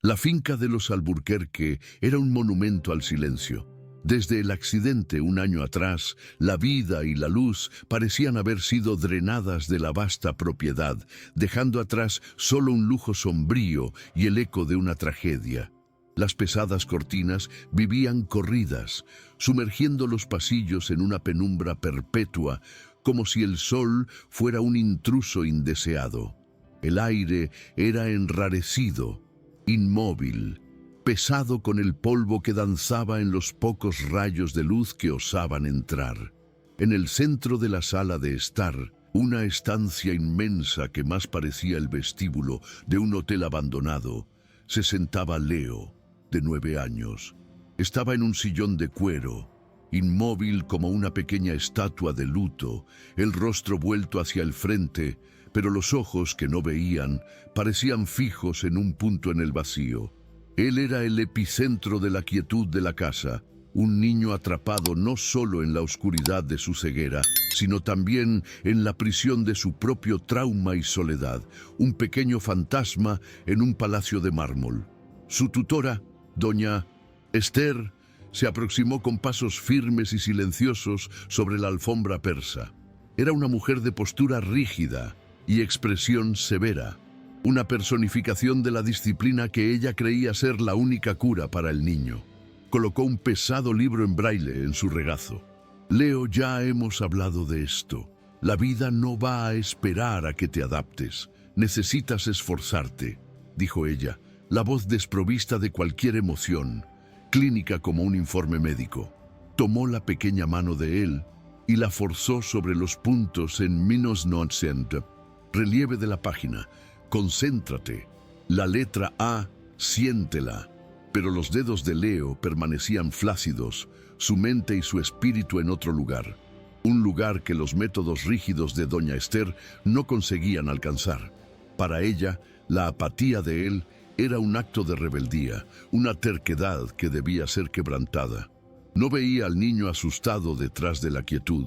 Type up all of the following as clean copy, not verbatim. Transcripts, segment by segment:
La finca de los Alburquerque era un monumento al silencio. Desde el accidente un año atrás, la vida y la luz parecían haber sido drenadas de la vasta propiedad, dejando atrás solo un lujo sombrío y el eco de una tragedia. Las pesadas cortinas vivían corridas, sumergiendo los pasillos en una penumbra perpetua, como si el sol fuera un intruso indeseado. El aire era enrarecido, inmóvil, pesado con el polvo que danzaba en los pocos rayos de luz que osaban entrar. En el centro de la sala de estar, una estancia inmensa que más parecía el vestíbulo de un hotel abandonado, se sentaba Leo, de 9 años. Estaba en un sillón de cuero, inmóvil como una pequeña estatua de luto, el rostro vuelto hacia el frente, pero los ojos que no veían parecían fijos en un punto en el vacío. Él era el epicentro de la quietud de la casa, un niño atrapado no solo en la oscuridad de su ceguera, sino también en la prisión de su propio trauma y soledad, un pequeño fantasma en un palacio de mármol. Su tutora, doña Esther, se aproximó con pasos firmes y silenciosos sobre la alfombra persa. Era una mujer de postura rígida y expresión severa, una personificación de la disciplina que ella creía ser la única cura para el niño. Colocó un pesado libro en braille en su regazo. Leo, ya hemos hablado de esto. La vida no va a esperar a que te adaptes. Necesitas esforzarte, dijo ella, la voz desprovista de cualquier emoción, clínica como un informe médico. Tomó la pequeña mano de él y la forzó sobre los puntos en -900, relieve de la página. Concéntrate. La letra A, siéntela. Pero los dedos de Leo permanecían flácidos, su mente y su espíritu en otro lugar. Un lugar que los métodos rígidos de doña Esther no conseguían alcanzar. Para ella, la apatía de él era un acto de rebeldía, una terquedad que debía ser quebrantada. No veía al niño asustado detrás de la quietud,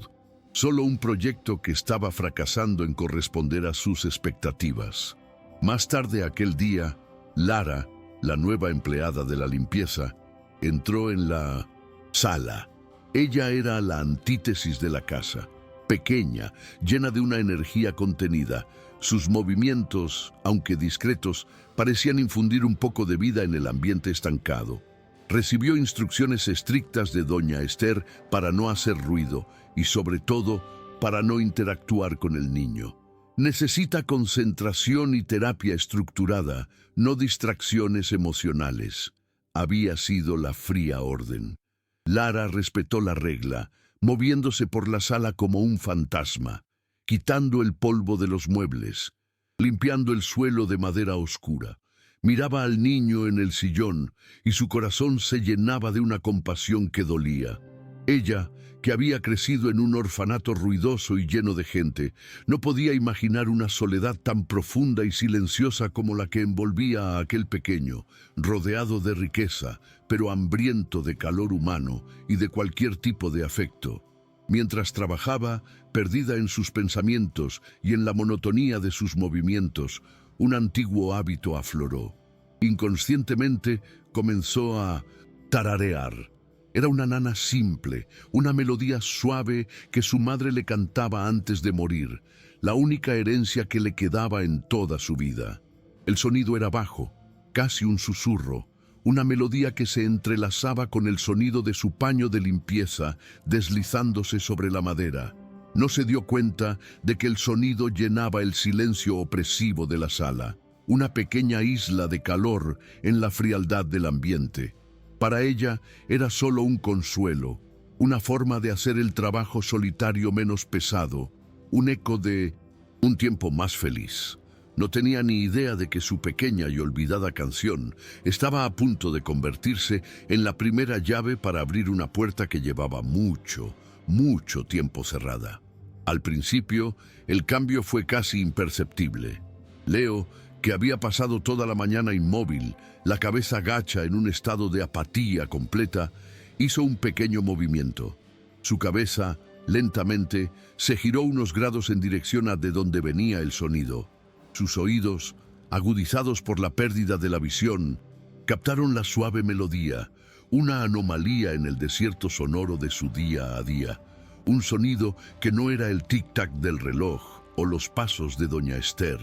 solo un proyecto que estaba fracasando en corresponder a sus expectativas. Más tarde aquel día, Lara, la nueva empleada de la limpieza, entró en la sala. Ella era la antítesis de la casa, pequeña, llena de una energía contenida. Sus movimientos, aunque discretos, parecían infundir un poco de vida en el ambiente estancado. Recibió instrucciones estrictas de doña Esther para no hacer ruido y, sobre todo, para no interactuar con el niño. Necesita concentración y terapia estructurada, no distracciones emocionales. Había sido la fría orden. Lara respetó la regla, moviéndose por la sala como un fantasma, quitando el polvo de los muebles, limpiando el suelo de madera oscura. Miraba al niño en el sillón y su corazón se llenaba de una compasión que dolía. Ella, que había crecido en un orfanato ruidoso y lleno de gente, no podía imaginar una soledad tan profunda y silenciosa como la que envolvía a aquel pequeño, rodeado de riqueza, pero hambriento de calor humano y de cualquier tipo de afecto. Mientras trabajaba, perdida en sus pensamientos y en la monotonía de sus movimientos, un antiguo hábito afloró. Inconscientemente comenzó a tararear. Era una nana simple, una melodía suave que su madre le cantaba antes de morir, la única herencia que le quedaba en toda su vida. El sonido era bajo, casi un susurro, una melodía que se entrelazaba con el sonido de su paño de limpieza deslizándose sobre la madera. No se dio cuenta de que el sonido llenaba el silencio opresivo de la sala, una pequeña isla de calor en la frialdad del ambiente. Para ella era solo un consuelo, una forma de hacer el trabajo solitario menos pesado, un eco de un tiempo más feliz. No tenía ni idea de que su pequeña y olvidada canción estaba a punto de convertirse en la primera llave para abrir una puerta que llevaba mucho tiempo cerrada. Al principio, el cambio fue casi imperceptible. Leo, que había pasado toda la mañana inmóvil, la cabeza gacha en un estado de apatía completa, hizo un pequeño movimiento. Su cabeza, lentamente, se giró unos grados en dirección a de donde venía el sonido. Sus oídos, agudizados por la pérdida de la visión, Captaron la suave melodía, una anomalía en el desierto sonoro de su día a día, un sonido que no era el tic-tac del reloj o los pasos de doña Esther.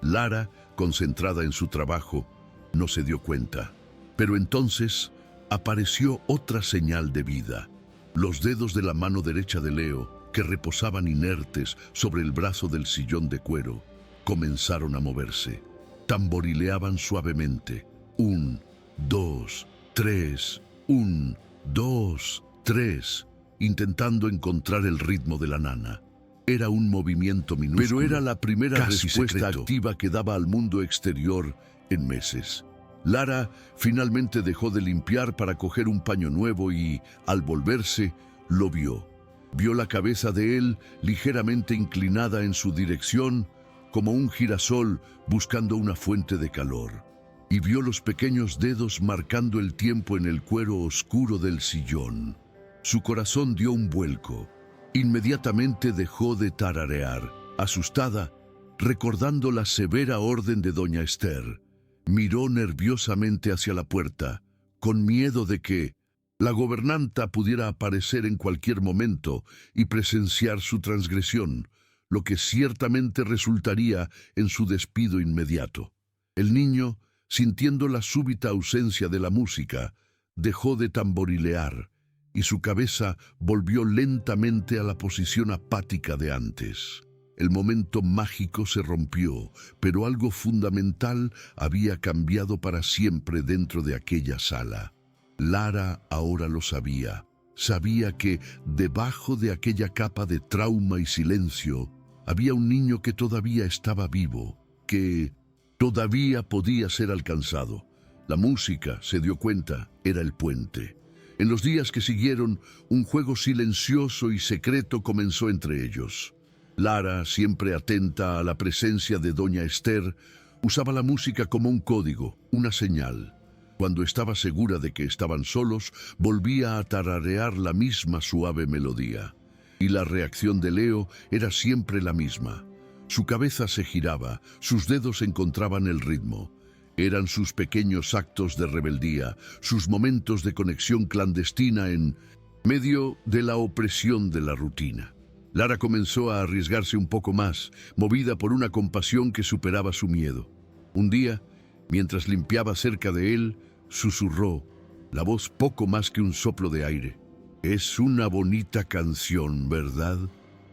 Lara, concentrada en su trabajo, no se dio cuenta. Pero entonces apareció otra señal de vida. Los dedos de la mano derecha de Leo, que reposaban inertes sobre el brazo del sillón de cuero, comenzaron a moverse. Tamborileaban suavemente. 1, 2, 3, 1, 2, 3, intentando encontrar el ritmo de la nana. Era un movimiento minúsculo, pero era la primera respuesta activa que daba al mundo exterior en meses. Lara finalmente dejó de limpiar para coger un paño nuevo y, al volverse, lo vio. Vio la cabeza de él ligeramente inclinada en su dirección, como un girasol buscando una fuente de calor. Y vio los pequeños dedos marcando el tiempo en el cuero oscuro del sillón. Su corazón dio un vuelco. Inmediatamente dejó de tararear. Asustada, recordando la severa orden de doña Esther, miró nerviosamente hacia la puerta, con miedo de que la gobernanta pudiera aparecer en cualquier momento y presenciar su transgresión, lo que ciertamente resultaría en su despido inmediato. El niño, sintiendo la súbita ausencia de la música, dejó de tamborilear y su cabeza volvió lentamente a la posición apática de antes. El momento mágico se rompió, pero algo fundamental había cambiado para siempre dentro de aquella sala. Lara ahora lo sabía. Sabía que debajo de aquella capa de trauma y silencio había un niño que todavía estaba vivo, que todavía podía ser alcanzado. La música, se dio cuenta, era el puente. En los días que siguieron, un juego silencioso y secreto comenzó entre ellos. Lara, siempre atenta a la presencia de doña Esther, usaba la música como un código, una señal. Cuando estaba segura de que estaban solos, volvía a tararear la misma suave melodía. Y la reacción de Leo era siempre la misma. Su cabeza se giraba, sus dedos encontraban el ritmo. Eran sus pequeños actos de rebeldía, sus momentos de conexión clandestina en medio de la opresión de la rutina. Lara comenzó a arriesgarse un poco más, movida por una compasión que superaba su miedo. Un día, mientras limpiaba cerca de él, susurró, la voz poco más que un soplo de aire. «Es una bonita canción, ¿verdad?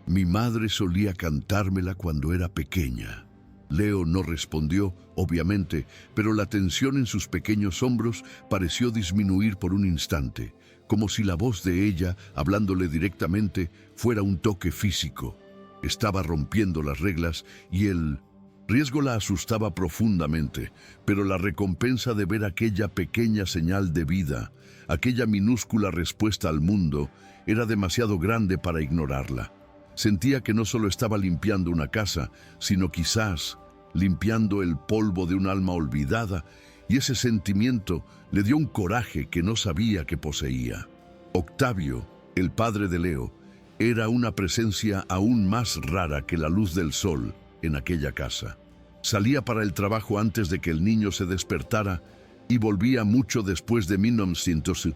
Mi madre solía cantármela cuando era pequeña». Leo no respondió, obviamente, pero la tensión en sus pequeños hombros pareció disminuir por un instante, como si la voz de ella, hablándole directamente, fuera un toque físico. Estaba rompiendo las reglas y el riesgo la asustaba profundamente, pero la recompensa de ver aquella pequeña señal de vida, aquella minúscula respuesta al mundo, era demasiado grande para ignorarla. Sentía que no solo estaba limpiando una casa, sino quizás limpiando el polvo de un alma olvidada, y ese sentimiento le dio un coraje que no sabía que poseía. Octavio, el padre de Leo, era una presencia aún más rara que la luz del sol en aquella casa. Salía para el trabajo antes de que el niño se despertara y volvía mucho después de 1900,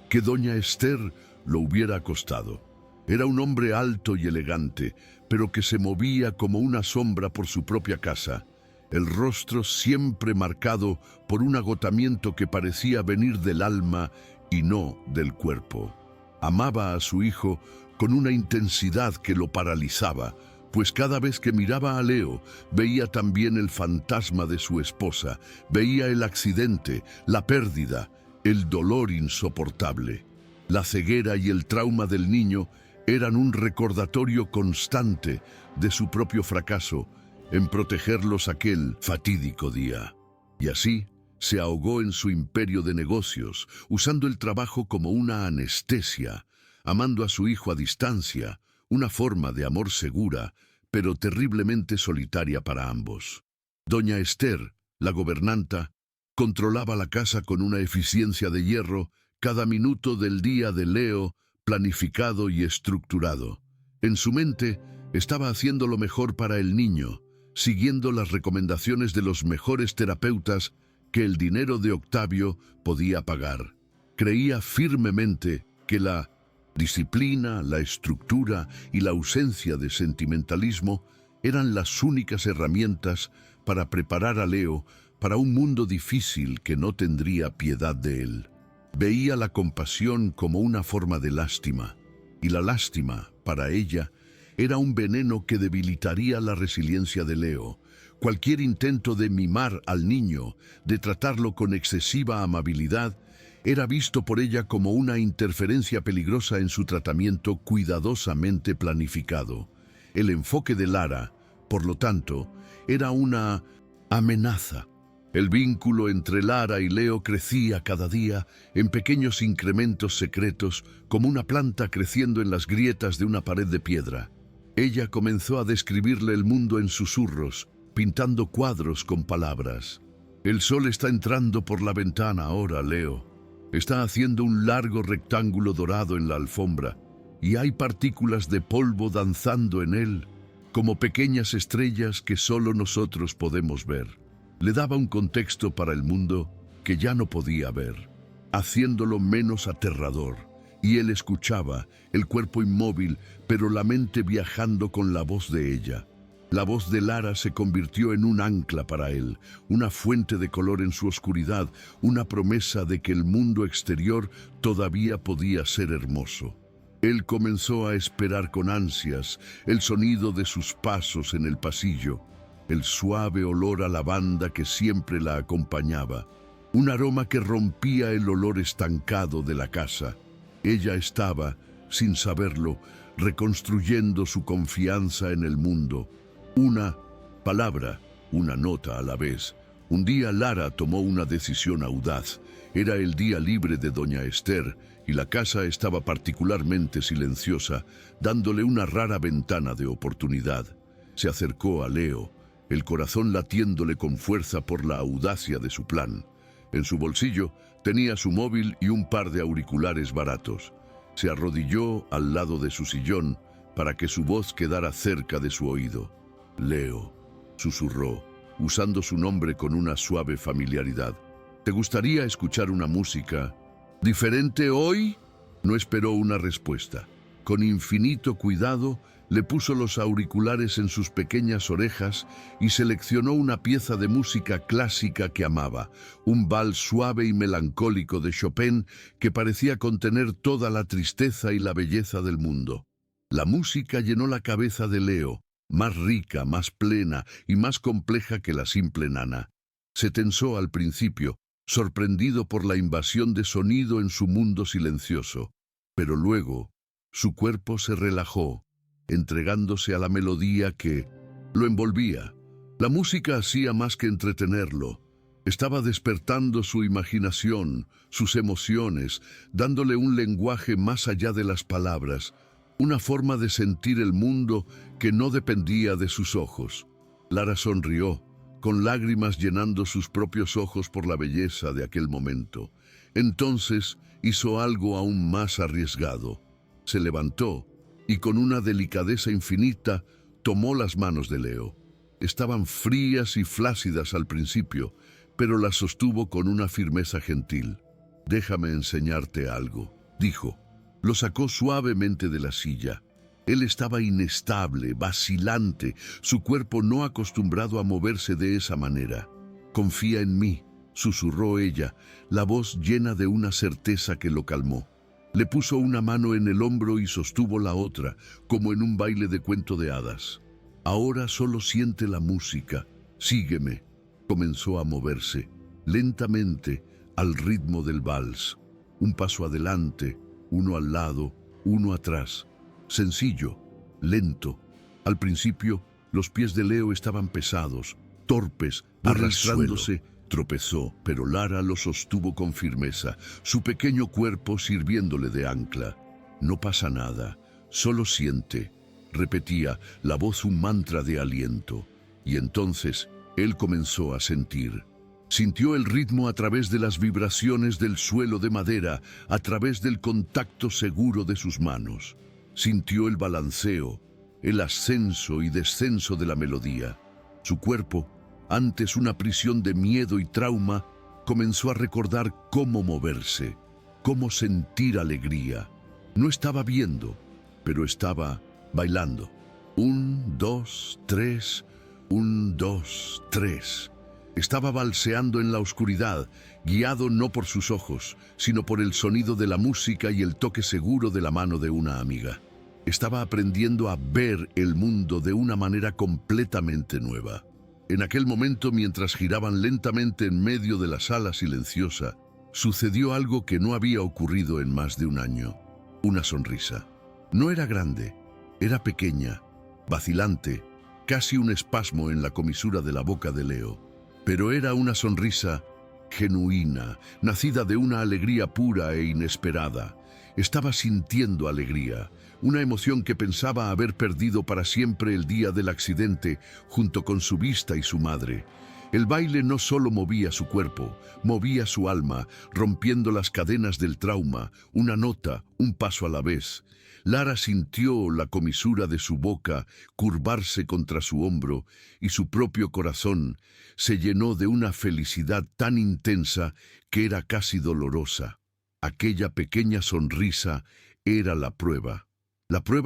que doña Esther lo hubiera acostado. Era un hombre alto y elegante, pero que se movía como una sombra por su propia casa, el rostro siempre marcado por un agotamiento que parecía venir del alma y no del cuerpo. Amaba a su hijo con una intensidad que lo paralizaba, pues cada vez que miraba a Leo, veía también el fantasma de su esposa, veía el accidente, la pérdida, el dolor insoportable. La ceguera y el trauma del niño eran un recordatorio constante de su propio fracaso en protegerlos aquel fatídico día. Y así se ahogó en su imperio de negocios, usando el trabajo como una anestesia, amando a su hijo a distancia, una forma de amor segura, pero terriblemente solitaria para ambos. Doña Esther, la gobernanta, controlaba la casa con una eficiencia de hierro, cada minuto del día de Leo planificado y estructurado. En su mente estaba haciendo lo mejor para el niño, siguiendo las recomendaciones de los mejores terapeutas que el dinero de Octavio podía pagar. Creía firmemente que la disciplina, la estructura y la ausencia de sentimentalismo eran las únicas herramientas para preparar a Leo para un mundo difícil que no tendría piedad de él. Veía la compasión como una forma de lástima, y la lástima, para ella, era un veneno que debilitaría la resiliencia de Leo. Cualquier intento de mimar al niño, de tratarlo con excesiva amabilidad, era visto por ella como una interferencia peligrosa en su tratamiento cuidadosamente planificado. El enfoque de Lara, por lo tanto, era una amenaza. El vínculo entre Lara y Leo crecía cada día en pequeños incrementos secretos, como una planta creciendo en las grietas de una pared de piedra. Ella comenzó a describirle el mundo en susurros, pintando cuadros con palabras. El sol está entrando por la ventana ahora, Leo. Está haciendo un largo rectángulo dorado en la alfombra, y hay partículas de polvo danzando en él, como pequeñas estrellas que solo nosotros podemos ver. Le daba un contexto para el mundo que ya no podía ver, haciéndolo menos aterrador, y él escuchaba, el cuerpo inmóvil, pero la mente viajando con la voz de ella. La voz de Lara se convirtió en un ancla para él, una fuente de color en su oscuridad, una promesa de que el mundo exterior todavía podía ser hermoso. Él comenzó a esperar con ansias el sonido de sus pasos en el pasillo, el suave olor a lavanda que siempre la acompañaba, un aroma que rompía el olor estancado de la casa. Ella estaba, sin saberlo, reconstruyendo su confianza en el mundo. Una palabra, una nota a la vez. Un día Lara tomó una decisión audaz. Era el día libre de doña Esther y la casa estaba particularmente silenciosa, dándole una rara ventana de oportunidad. Se acercó a Leo, el corazón latiéndole con fuerza por la audacia de su plan. En su bolsillo tenía su móvil y un par de auriculares baratos. Se arrodilló al lado de su sillón para que su voz quedara cerca de su oído. Leo, susurró, usando su nombre con una suave familiaridad. ¿Te gustaría escuchar una música diferente hoy? No esperó una respuesta. Con infinito cuidado, le puso los auriculares en sus pequeñas orejas y seleccionó una pieza de música clásica que amaba, un vals suave y melancólico de Chopin que parecía contener toda la tristeza y la belleza del mundo. La música llenó la cabeza de Leo, más rica, más plena y más compleja que la simple nana. Se tensó al principio, sorprendido por la invasión de sonido en su mundo silencioso, pero luego su cuerpo se relajó, entregándose a la melodía que lo envolvía. La música hacía más que entretenerlo. Estaba despertando su imaginación, sus emociones, dándole un lenguaje más allá de las palabras, una forma de sentir el mundo que no dependía de sus ojos. Lara sonrió, con lágrimas llenando sus propios ojos por la belleza de aquel momento. Entonces hizo algo aún más arriesgado. Se levantó y con una delicadeza infinita tomó las manos de Leo. Estaban frías y flácidas al principio, pero las sostuvo con una firmeza gentil. «Déjame enseñarte algo», dijo. Lo sacó suavemente de la silla. Él estaba inestable, vacilante, su cuerpo no acostumbrado a moverse de esa manera. «Confía en mí», susurró ella, la voz llena de una certeza que lo calmó. Le puso una mano en el hombro y sostuvo la otra, como en un baile de cuento de hadas. «Ahora solo siente la música. Sígueme». Comenzó a moverse, lentamente, al ritmo del vals. Un paso adelante, uno al lado, uno atrás. Sencillo, lento. Al principio, los pies de Leo estaban pesados, torpes, arrastrándose. Tropezó, pero Lara lo sostuvo con firmeza, su pequeño cuerpo sirviéndole de ancla. «No pasa nada, solo siente», repetía, la voz un mantra de aliento. Y entonces él comenzó a sentir. Sintió el ritmo a través de las vibraciones del suelo de madera, a través del contacto seguro de sus manos. Sintió el balanceo, el ascenso y descenso de la melodía. Su cuerpo, antes una prisión de miedo y trauma, comenzó a recordar cómo moverse, cómo sentir alegría. No estaba viendo, pero estaba bailando. 1, 2, 3, 1, 2, 3. Estaba valseando en la oscuridad, guiado no por sus ojos, sino por el sonido de la música y el toque seguro de la mano de una amiga. Estaba aprendiendo a ver el mundo de una manera completamente nueva. En aquel momento, mientras giraban lentamente en medio de la sala silenciosa, sucedió algo que no había ocurrido en más de un año. Una sonrisa. No era grande, era pequeña, vacilante, casi un espasmo en la comisura de la boca de Leo. Pero era una sonrisa genuina, nacida de una alegría pura e inesperada. Estaba sintiendo alegría, una emoción que pensaba haber perdido para siempre el día del accidente junto con su vista y su madre. El baile no solo movía su cuerpo, movía su alma, rompiendo las cadenas del trauma, una nota, un paso a la vez. Lara sintió la comisura de su boca curvarse contra su hombro y su propio corazón se llenó de una felicidad tan intensa que era casi dolorosa. Aquella pequeña sonrisa era la prueba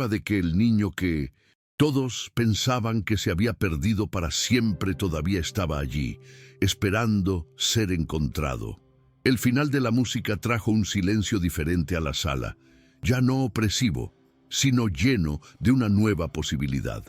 de que el niño que todos pensaban que se había perdido para siempre todavía estaba allí, esperando ser encontrado. El final de la música trajo un silencio diferente a la sala, ya no opresivo, sino lleno de una nueva posibilidad.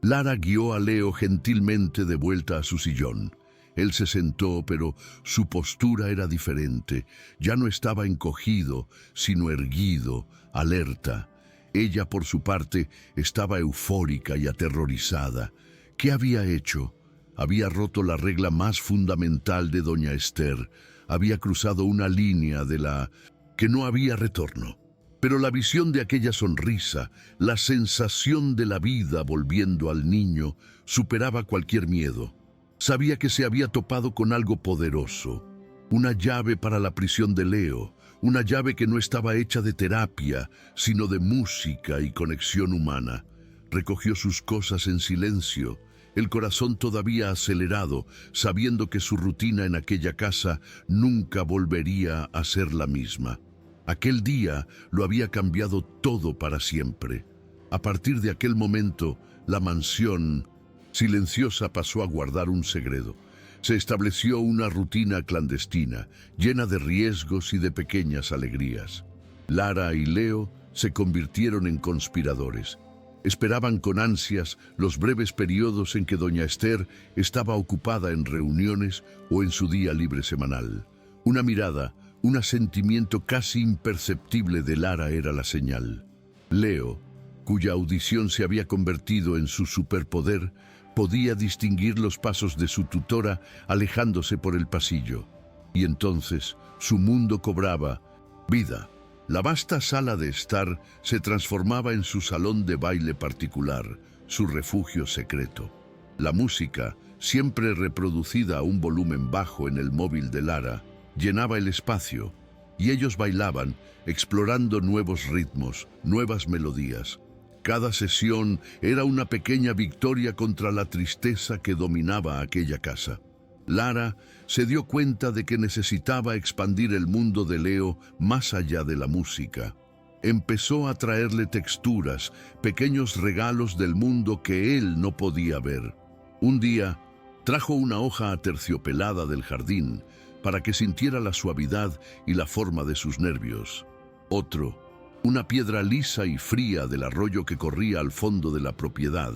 Lara guió a Leo gentilmente de vuelta a su sillón. Él se sentó, pero su postura era diferente. Ya no estaba encogido, sino erguido, alerta. Ella, por su parte, estaba eufórica y aterrorizada. ¿Qué había hecho? Había roto la regla más fundamental de doña Esther. Había cruzado una línea de la que no había retorno. Pero la visión de aquella sonrisa, la sensación de la vida volviendo al niño, superaba cualquier miedo. Sabía que se había topado con algo poderoso, una llave para la prisión de Leo, una llave que no estaba hecha de terapia, sino de música y conexión humana. Recogió sus cosas en silencio, el corazón todavía acelerado, sabiendo que su rutina en aquella casa nunca volvería a ser la misma. Aquel día lo había cambiado todo para siempre. A partir de aquel momento, la mansión silenciosa pasó a guardar un secreto. Se estableció una rutina clandestina, llena de riesgos y de pequeñas alegrías. Lara y Leo se convirtieron en conspiradores. Esperaban con ansias los breves periodos en que doña Esther estaba ocupada en reuniones o en su día libre semanal. Una mirada, un asentimiento casi imperceptible de Lara era la señal. Leo, cuya audición se había convertido en su superpoder, podía distinguir los pasos de su tutora alejándose por el pasillo. Y entonces su mundo cobraba vida. La vasta sala de estar se transformaba en su salón de baile particular, su refugio secreto. La música, siempre reproducida a un volumen bajo en el móvil de Lara, llenaba el espacio, y ellos bailaban, explorando nuevos ritmos, nuevas melodías. Cada sesión era una pequeña victoria contra la tristeza que dominaba aquella casa. Lara se dio cuenta de que necesitaba expandir el mundo de Leo más allá de la música. Empezó a traerle texturas, pequeños regalos del mundo que él no podía ver. Un día, trajo una hoja aterciopelada del jardín para que sintiera la suavidad y la forma de sus nervios. Otro, una piedra lisa y fría del arroyo que corría al fondo de la propiedad.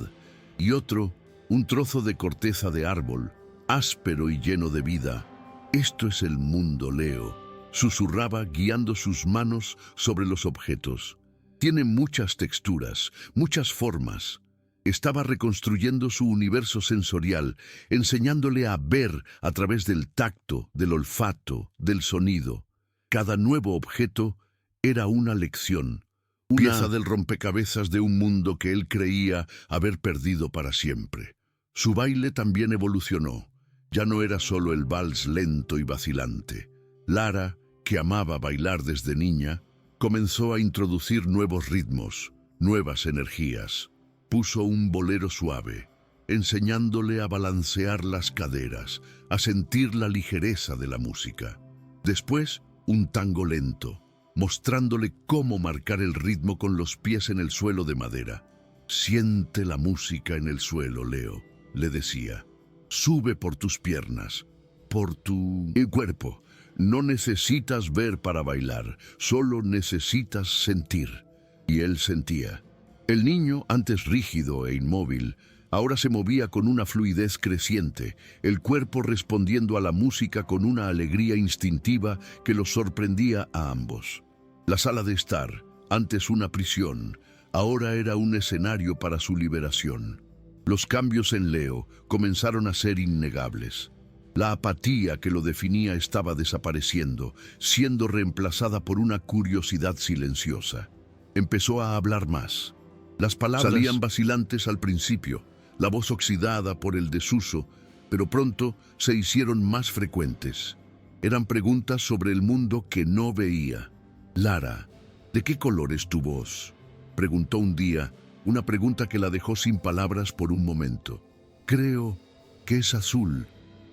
Y otro, un trozo de corteza de árbol, áspero y lleno de vida. «Esto es el mundo, Leo», susurraba guiando sus manos sobre los objetos. «Tiene muchas texturas, muchas formas». Estaba reconstruyendo su universo sensorial, enseñándole a ver a través del tacto, del olfato, del sonido. Cada nuevo objeto era una lección, una pieza del rompecabezas de un mundo que él creía haber perdido para siempre. Su baile también evolucionó. Ya no era solo el vals lento y vacilante. Lara, que amaba bailar desde niña, comenzó a introducir nuevos ritmos, nuevas energías. Puso un bolero suave, enseñándole a balancear las caderas, a sentir la ligereza de la música. Después, un tango lento, mostrándole cómo marcar el ritmo con los pies en el suelo de madera. «Siente la música en el suelo, Leo», le decía. «Sube por tus piernas, por tu cuerpo. No necesitas ver para bailar, solo necesitas sentir». Y él sentía. El niño, antes rígido e inmóvil, ahora se movía con una fluidez creciente, el cuerpo respondiendo a la música con una alegría instintiva que los sorprendía a ambos. La sala de estar, antes una prisión, ahora era un escenario para su liberación. Los cambios en Leo comenzaron a ser innegables. La apatía que lo definía estaba desapareciendo, siendo reemplazada por una curiosidad silenciosa. Empezó a hablar más. Las palabras salían vacilantes al principio, la voz oxidada por el desuso, pero pronto se hicieron más frecuentes. Eran preguntas sobre el mundo que no veía. «Lara, ¿de qué color es tu voz?», preguntó un día, una pregunta que la dejó sin palabras por un momento. «Creo que es azul»,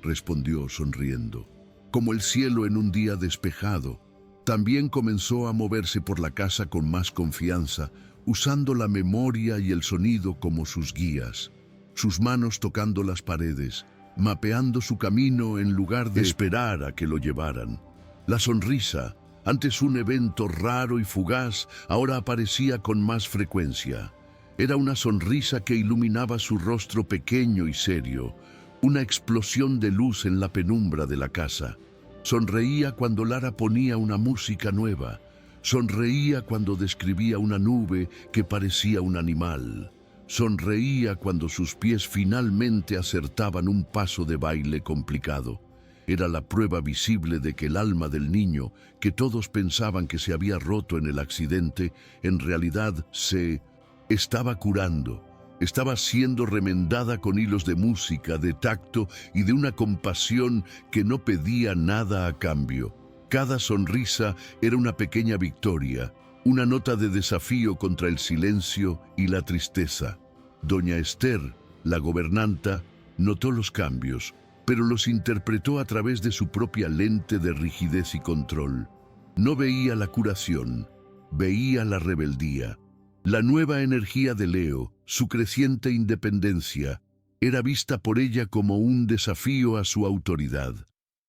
respondió sonriendo, «como el cielo en un día despejado». También comenzó a moverse por la casa con más confianza, usando la memoria y el sonido como sus guías, sus manos tocando las paredes, mapeando su camino en lugar de esperar a que lo llevaran. La sonrisa, antes un evento raro y fugaz, ahora aparecía con más frecuencia. Era una sonrisa que iluminaba su rostro pequeño y serio, una explosión de luz en la penumbra de la casa. Sonreía cuando Lara ponía una música nueva. Sonreía cuando describía una nube que parecía un animal. Sonreía cuando sus pies finalmente acertaban un paso de baile complicado. Era la prueba visible de que el alma del niño, que todos pensaban que se había roto en el accidente, en realidad se estaba curando. Estaba siendo remendada con hilos de música, de tacto y de una compasión que no pedía nada a cambio. Cada sonrisa era una pequeña victoria, una nota de desafío contra el silencio y la tristeza. Doña Esther, la gobernanta, notó los cambios, pero los interpretó a través de su propia lente de rigidez y control. No veía la curación, veía la rebeldía. La nueva energía de Leo, su creciente independencia, era vista por ella como un desafío a su autoridad.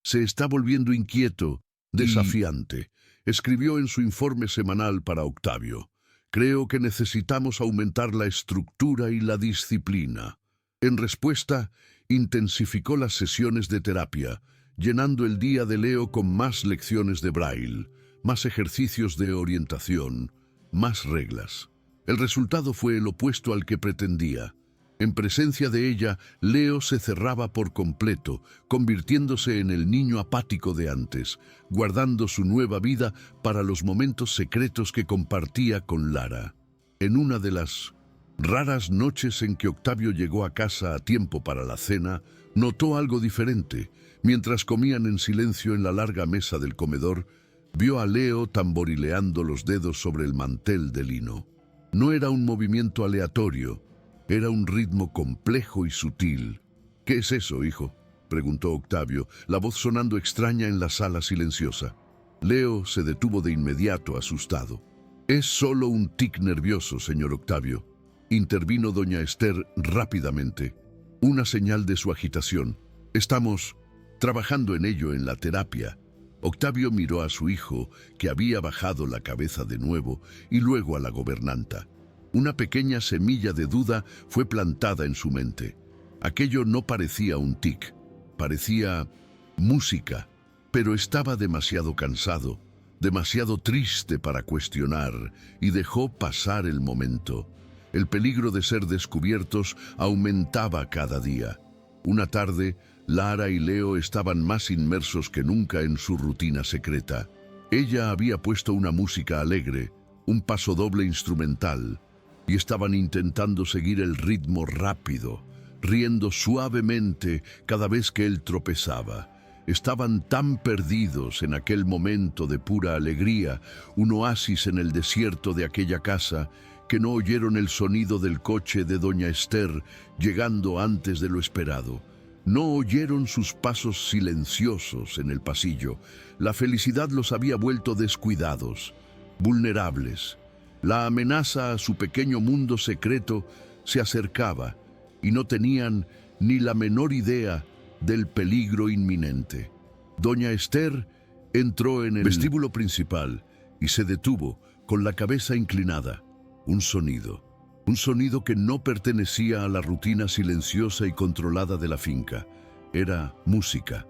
Se está volviendo inquieto, desafiante. Escribió en su informe semanal para Octavio: «Creo que necesitamos aumentar la estructura y la disciplina». En respuesta, intensificó las sesiones de terapia, llenando el día de Leo con más lecciones de braille, más ejercicios de orientación, más reglas. El resultado fue el opuesto al que pretendía. En presencia de ella, Leo se cerraba por completo, convirtiéndose en el niño apático de antes, guardando su nueva vida para los momentos secretos que compartía con Lara. En una de las raras noches en que Octavio llegó a casa a tiempo para la cena, notó algo diferente. Mientras comían en silencio en la larga mesa del comedor, vio a Leo tamborileando los dedos sobre el mantel de lino. No era un movimiento aleatorio, era un ritmo complejo y sutil. «¿Qué es eso, hijo?», preguntó Octavio, la voz sonando extraña en la sala silenciosa. Leo se detuvo de inmediato, asustado. «Es solo un tic nervioso, señor Octavio», intervino doña Esther rápidamente. «Una señal de su agitación. Estamos trabajando en ello en la terapia». Octavio miró a su hijo, que había bajado la cabeza de nuevo, y luego a la gobernanta. Una pequeña semilla de duda fue plantada en su mente. Aquello no parecía un tic, parecía música, pero estaba demasiado cansado, demasiado triste para cuestionar, y dejó pasar el momento. El peligro de ser descubiertos aumentaba cada día. Una tarde, Lara y Leo estaban más inmersos que nunca en su rutina secreta. Ella había puesto una música alegre, un pasodoble instrumental, y estaban intentando seguir el ritmo rápido, riendo suavemente cada vez que él tropezaba. Estaban tan perdidos en aquel momento de pura alegría, un oasis en el desierto de aquella casa, que no oyeron el sonido del coche de doña Esther llegando antes de lo esperado. No oyeron sus pasos silenciosos en el pasillo. La felicidad los había vuelto descuidados, vulnerables. La amenaza a su pequeño mundo secreto se acercaba y no tenían ni la menor idea del peligro inminente. Doña Esther entró en el vestíbulo principal y se detuvo con la cabeza inclinada. Un sonido que no pertenecía a la rutina silenciosa y controlada de la finca. Era música,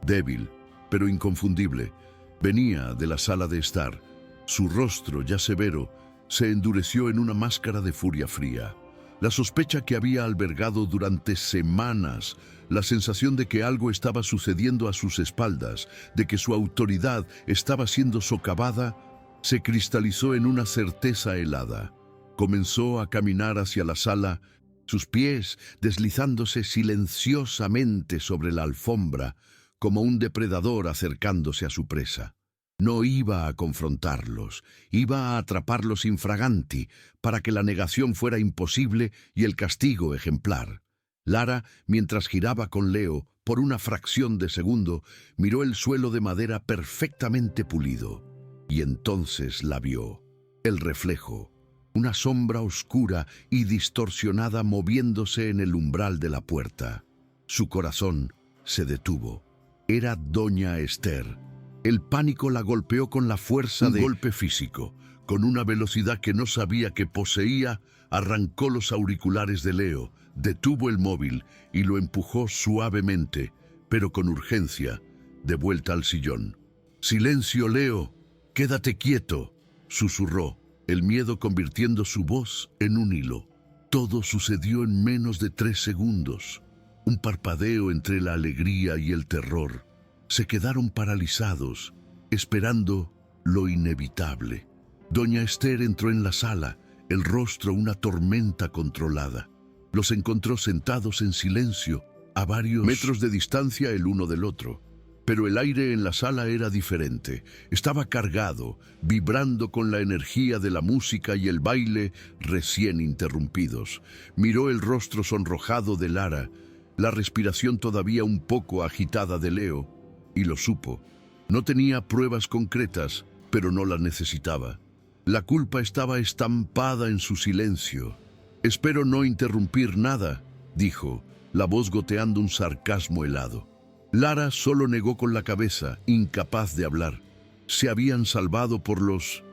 débil, pero inconfundible. Venía de la sala de estar. Su rostro, ya severo, se endureció en una máscara de furia fría. La sospecha que había albergado durante semanas, la sensación de que algo estaba sucediendo a sus espaldas, de que su autoridad estaba siendo socavada, se cristalizó en una certeza helada. Comenzó a caminar hacia la sala, sus pies deslizándose silenciosamente sobre la alfombra, como un depredador acercándose a su presa. No iba a confrontarlos, iba a atraparlos infraganti, para que la negación fuera imposible y el castigo ejemplar. Lara, mientras giraba con Leo, por una fracción de segundo, miró el suelo de madera perfectamente pulido. Y entonces la vio. El reflejo, una sombra oscura y distorsionada moviéndose en el umbral de la puerta. Su corazón se detuvo. Era doña Esther. El pánico la golpeó con la fuerza de golpe físico. Con una velocidad que no sabía que poseía, arrancó los auriculares de Leo, detuvo el móvil y lo empujó suavemente, pero con urgencia, de vuelta al sillón. «Silencio, Leo, quédate quieto», susurró, el miedo convirtiendo su voz en un hilo. Todo sucedió en menos de 3 segundos. Un parpadeo entre la alegría y el terror. Se quedaron paralizados, esperando lo inevitable. Doña Esther entró en la sala, el rostro una tormenta controlada. Los encontró sentados en silencio, a varios metros de distancia el uno del otro. Pero el aire en la sala era diferente. Estaba cargado, vibrando con la energía de la música y el baile recién interrumpidos. Miró el rostro sonrojado de Lara, la respiración todavía un poco agitada de Leo, y lo supo. No tenía pruebas concretas, pero no las necesitaba. La culpa estaba estampada en su silencio. «Espero no interrumpir nada», dijo, la voz goteando un sarcasmo helado. Lara solo negó con la cabeza, incapaz de hablar. Se habían salvado por los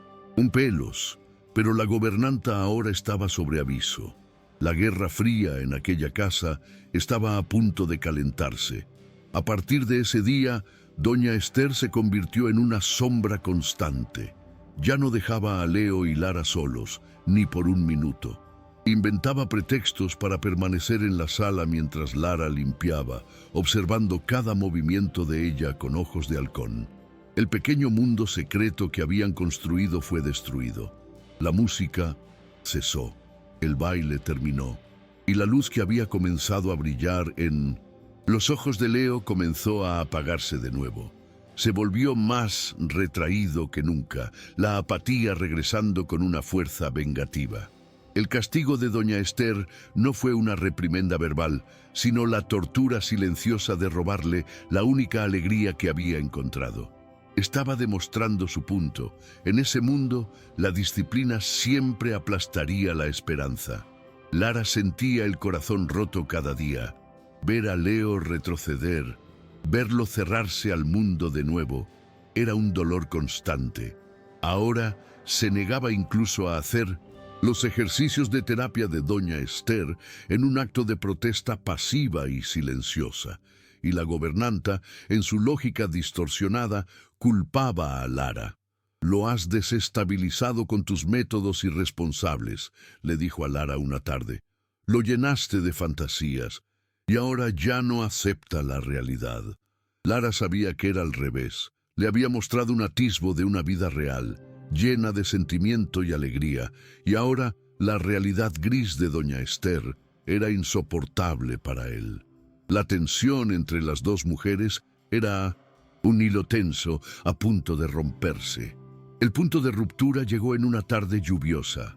pelos, pero la gobernanta ahora estaba sobre aviso. La guerra fría en aquella casa estaba a punto de calentarse. A partir de ese día, doña Esther se convirtió en una sombra constante. Ya no dejaba a Leo y Lara solos, ni por un minuto. Inventaba pretextos para permanecer en la sala mientras Lara limpiaba, observando cada movimiento de ella con ojos de halcón. El pequeño mundo secreto que habían construido fue destruido. La música cesó, el baile terminó, y la luz que había comenzado a brillar en los ojos de Leo comenzó a apagarse de nuevo. Se volvió más retraído que nunca, la apatía regresando con una fuerza vengativa. El castigo de doña Esther no fue una reprimenda verbal, sino la tortura silenciosa de robarle la única alegría que había encontrado. Estaba demostrando su punto. En ese mundo, la disciplina siempre aplastaría la esperanza. Lara sentía el corazón roto cada día. Ver a Leo retroceder, verlo cerrarse al mundo de nuevo, era un dolor constante. Ahora se negaba incluso a hacer los ejercicios de terapia de doña Esther en un acto de protesta pasiva y silenciosa, y la gobernanta, en su lógica distorsionada, culpaba a Lara. «Lo has desestabilizado con tus métodos irresponsables», le dijo a Lara una tarde. «Lo llenaste de fantasías, y ahora ya no acepta la realidad». Lara sabía que era al revés. Le había mostrado un atisbo de una vida real, llena de sentimiento y alegría, y ahora la realidad gris de doña Esther era insoportable para él. La tensión entre las dos mujeres era un hilo tenso a punto de romperse. El punto de ruptura llegó en una tarde lluviosa.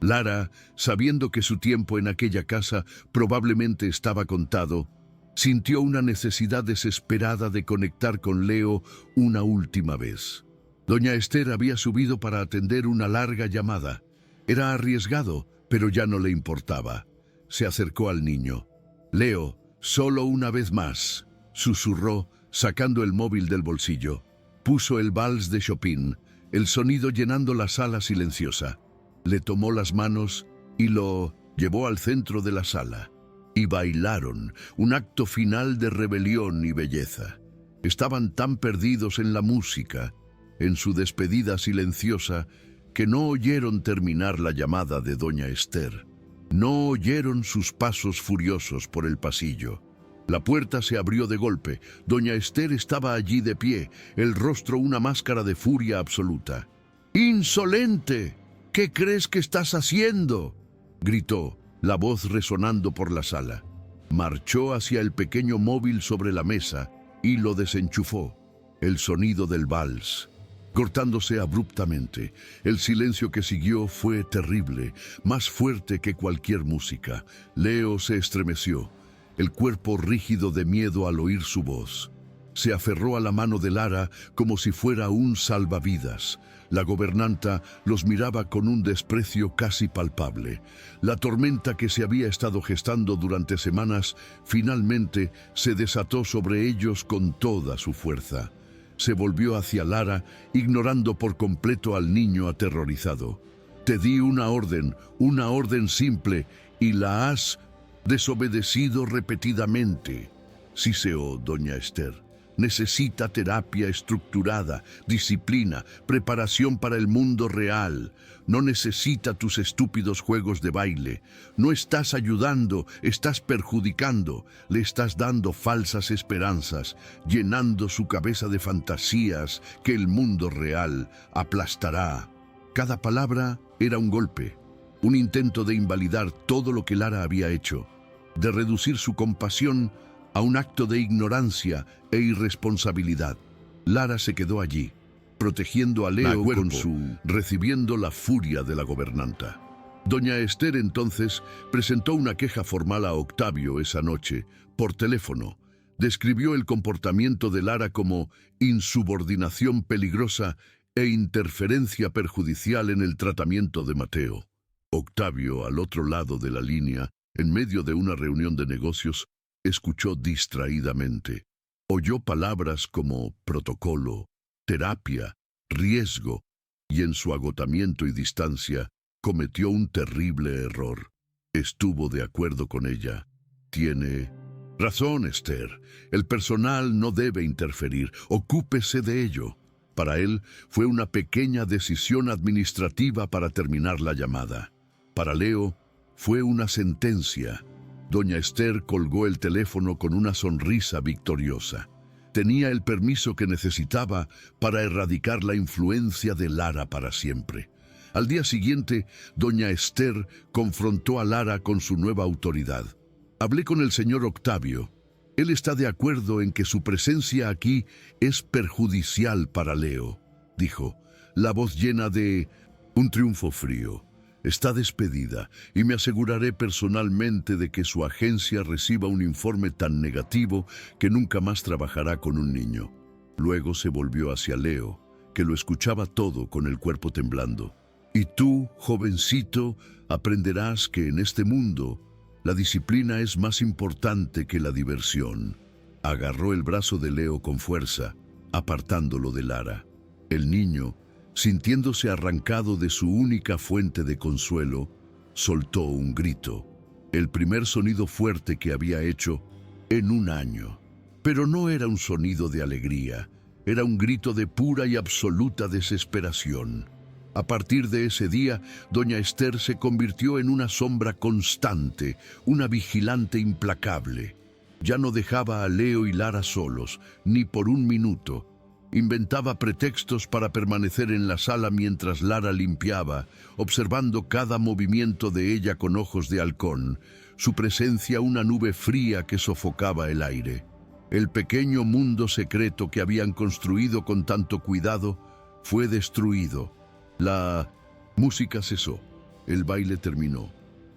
Lara, sabiendo que su tiempo en aquella casa probablemente estaba contado, sintió una necesidad desesperada de conectar con Leo una última vez. Doña Esther había subido para atender una larga llamada. Era arriesgado, pero ya no le importaba. Se acercó al niño. «Leo, solo una vez más», susurró, sacando el móvil del bolsillo. Puso el vals de Chopin, el sonido llenando la sala silenciosa. Le tomó las manos y lo llevó al centro de la sala. Y bailaron, un acto final de rebelión y belleza. Estaban tan perdidos en la música, en su despedida silenciosa, que no oyeron terminar la llamada de doña Esther. No oyeron sus pasos furiosos por el pasillo. La puerta se abrió de golpe. Doña Esther estaba allí de pie, el rostro una máscara de furia absoluta. «¡Insolente! ¿Qué crees que estás haciendo?», gritó, la voz resonando por la sala. Marchó hacia el pequeño móvil sobre la mesa y lo desenchufó. El sonido del vals, cortándose abruptamente. El silencio que siguió fue terrible, más fuerte que cualquier música. Leo se estremeció, el cuerpo rígido de miedo al oír su voz. Se aferró a la mano de Lara como si fuera un salvavidas. La gobernanta los miraba con un desprecio casi palpable. La tormenta que se había estado gestando durante semanas finalmente se desató sobre ellos con toda su fuerza. Se volvió hacia Lara, ignorando por completo al niño aterrorizado. «Te di una orden simple, y la has desobedecido repetidamente», siseó doña Esther. «Necesita terapia estructurada, disciplina, preparación para el mundo real. No necesita tus estúpidos juegos de baile. No estás ayudando, estás perjudicando. Le estás dando falsas esperanzas, llenando su cabeza de fantasías que el mundo real aplastará». Cada palabra era un golpe, un intento de invalidar todo lo que Lara había hecho, de reducir su compasión a un acto de ignorancia e irresponsabilidad. Lara se quedó allí, protegiendo a Leo recibiendo la furia de la gobernanta. Doña Esther entonces presentó una queja formal a Octavio esa noche, por teléfono. Describió el comportamiento de Lara como insubordinación peligrosa e interferencia perjudicial en el tratamiento de Mateo. Octavio, al otro lado de la línea, en medio de una reunión de negocios, escuchó distraídamente. Oyó palabras como protocolo, terapia, riesgo, y en su agotamiento y distancia cometió un terrible error. Estuvo de acuerdo con ella. «Tiene razón, Esther. El personal no debe interferir. Ocúpese de ello». Para él fue una pequeña decisión administrativa para terminar la llamada. Para Leo fue una sentencia. Doña Esther colgó el teléfono con una sonrisa victoriosa. Tenía el permiso que necesitaba para erradicar la influencia de Lara para siempre. Al día siguiente, doña Esther confrontó a Lara con su nueva autoridad. «Hablé con el señor Octavio. Él está de acuerdo en que su presencia aquí es perjudicial para Leo», dijo, la voz llena de un triunfo frío. «Está despedida y me aseguraré personalmente de que su agencia reciba un informe tan negativo que nunca más trabajará con un niño». Luego se volvió hacia Leo, que lo escuchaba todo con el cuerpo temblando. «Y tú, jovencito, aprenderás que en este mundo la disciplina es más importante que la diversión». Agarró el brazo de Leo con fuerza, apartándolo de Lara. El niño, sintiéndose arrancado de su única fuente de consuelo, soltó un grito, el primer sonido fuerte que había hecho en un año. Pero no era un sonido de alegría, era un grito de pura y absoluta desesperación. A partir de ese día, doña Esther se convirtió en una sombra constante, una vigilante implacable. Ya no dejaba a Leo y Lara solos, ni por un minuto. Inventaba pretextos para permanecer en la sala mientras Lara limpiaba, observando cada movimiento de ella con ojos de halcón, su presencia una nube fría que sofocaba el aire. El pequeño mundo secreto que habían construido con tanto cuidado fue destruido. La música cesó. El baile terminó,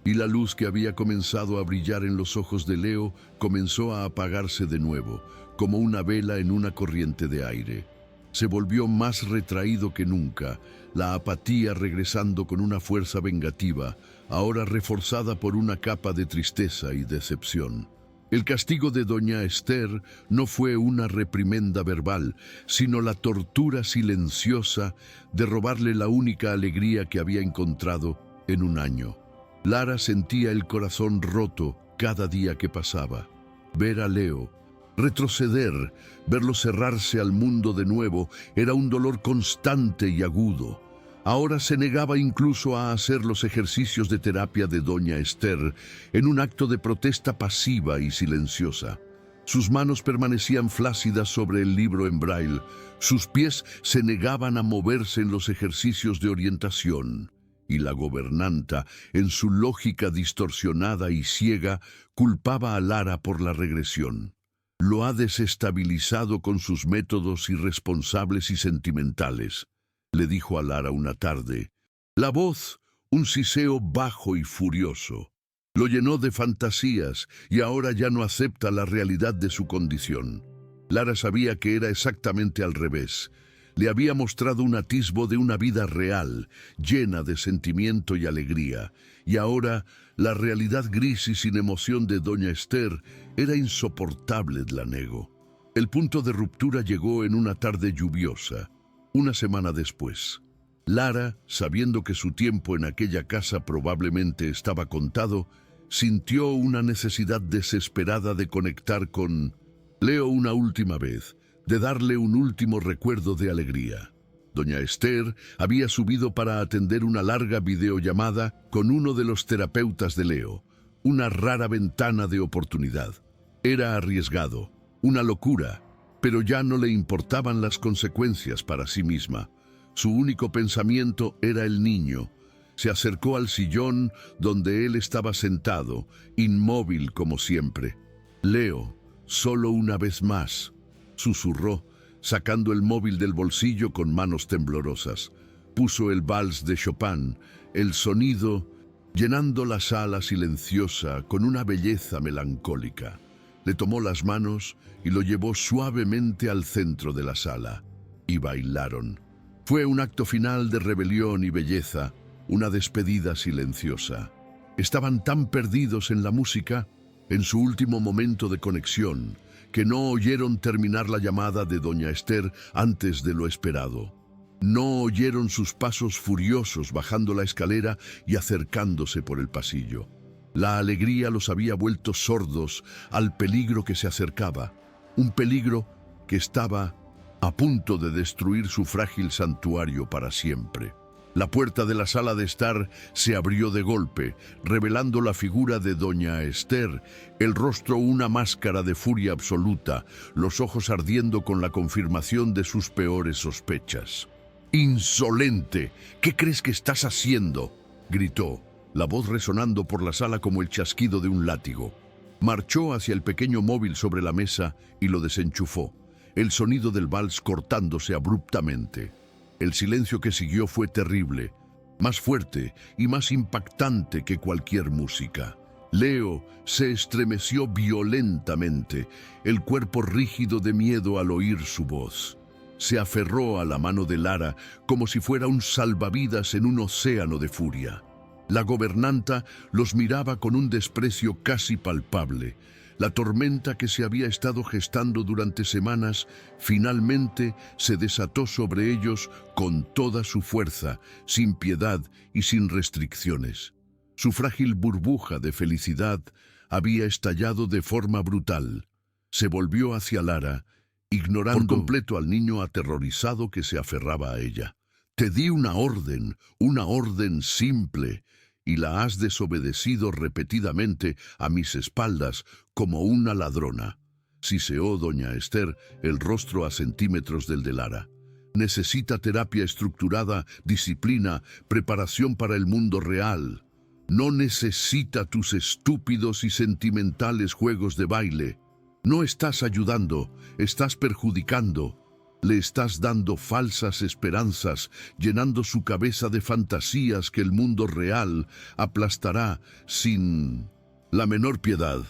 y la luz que había comenzado a brillar en los ojos de Leo comenzó a apagarse de nuevo, como una vela en una corriente de aire. Se volvió más retraído que nunca, la apatía regresando con una fuerza vengativa, ahora reforzada por una capa de tristeza y decepción. El castigo de doña Esther no fue una reprimenda verbal, sino la tortura silenciosa de robarle la única alegría que había encontrado en un año. Lara sentía el corazón roto cada día que pasaba. Ver a Leo retroceder, verlo cerrarse al mundo de nuevo, era un dolor constante y agudo. Ahora se negaba incluso a hacer los ejercicios de terapia de doña Esther, en un acto de protesta pasiva y silenciosa. Sus manos permanecían flácidas sobre el libro en braille, sus pies se negaban a moverse en los ejercicios de orientación. Y la gobernanta, en su lógica distorsionada y ciega, culpaba a Lara por la regresión. Lo ha desestabilizado con sus métodos irresponsables y sentimentales, le dijo a Lara una tarde. La voz, un siseo bajo y furioso. Lo llenó de fantasías y ahora ya no acepta la realidad de su condición. Lara sabía que era exactamente al revés. Le había mostrado un atisbo de una vida real, llena de sentimiento y alegría, y ahora la realidad gris y sin emoción de doña Esther era insoportable, la negó. El punto de ruptura llegó en una tarde lluviosa, una semana después. Lara, sabiendo que su tiempo en aquella casa probablemente estaba contado, sintió una necesidad desesperada de conectar con Leo una última vez, de darle un último recuerdo de alegría. Doña Esther había subido para atender una larga videollamada con uno de los terapeutas de Leo, una rara ventana de oportunidad. Era arriesgado, una locura, pero ya no le importaban las consecuencias para sí misma. Su único pensamiento era el niño. Se acercó al sillón donde él estaba sentado, inmóvil como siempre. Leo, solo una vez más, susurró, sacando el móvil del bolsillo con manos temblorosas. Puso el vals de Chopin, el sonido llenando la sala silenciosa con una belleza melancólica. Le tomó las manos y lo llevó suavemente al centro de la sala. Y bailaron. Fue un acto final de rebelión y belleza, una despedida silenciosa. Estaban tan perdidos en la música, en su último momento de conexión, que no oyeron terminar la llamada de doña Esther antes de lo esperado. No oyeron sus pasos furiosos bajando la escalera y acercándose por el pasillo. La alegría los había vuelto sordos al peligro que se acercaba, un peligro que estaba a punto de destruir su frágil santuario para siempre. La puerta de la sala de estar se abrió de golpe, revelando la figura de doña Esther, el rostro una máscara de furia absoluta, los ojos ardiendo con la confirmación de sus peores sospechas. «¡Insolente! ¿Qué crees que estás haciendo?», gritó, la voz resonando por la sala como el chasquido de un látigo. Marchó hacia el pequeño móvil sobre la mesa y lo desenchufó, el sonido del vals cortándose abruptamente. El silencio que siguió fue terrible, más fuerte y más impactante que cualquier música. Leo se estremeció violentamente, el cuerpo rígido de miedo al oír su voz. Se aferró a la mano de Lara como si fuera un salvavidas en un océano de furia. La gobernanta los miraba con un desprecio casi palpable. La tormenta que se había estado gestando durante semanas finalmente se desató sobre ellos con toda su fuerza, sin piedad y sin restricciones. Su frágil burbuja de felicidad había estallado de forma brutal. Se volvió hacia Lara, ignorando por completo al niño aterrorizado que se aferraba a ella. «Te di una orden simple, y la has desobedecido repetidamente a mis espaldas como una ladrona», siseó doña Esther, el rostro a centímetros del de Lara. «Necesita terapia estructurada, disciplina, preparación para el mundo real. No necesita tus estúpidos y sentimentales juegos de baile. No estás ayudando, estás perjudicando». Le estás dando falsas esperanzas, llenando su cabeza de fantasías que el mundo real aplastará sin la menor piedad.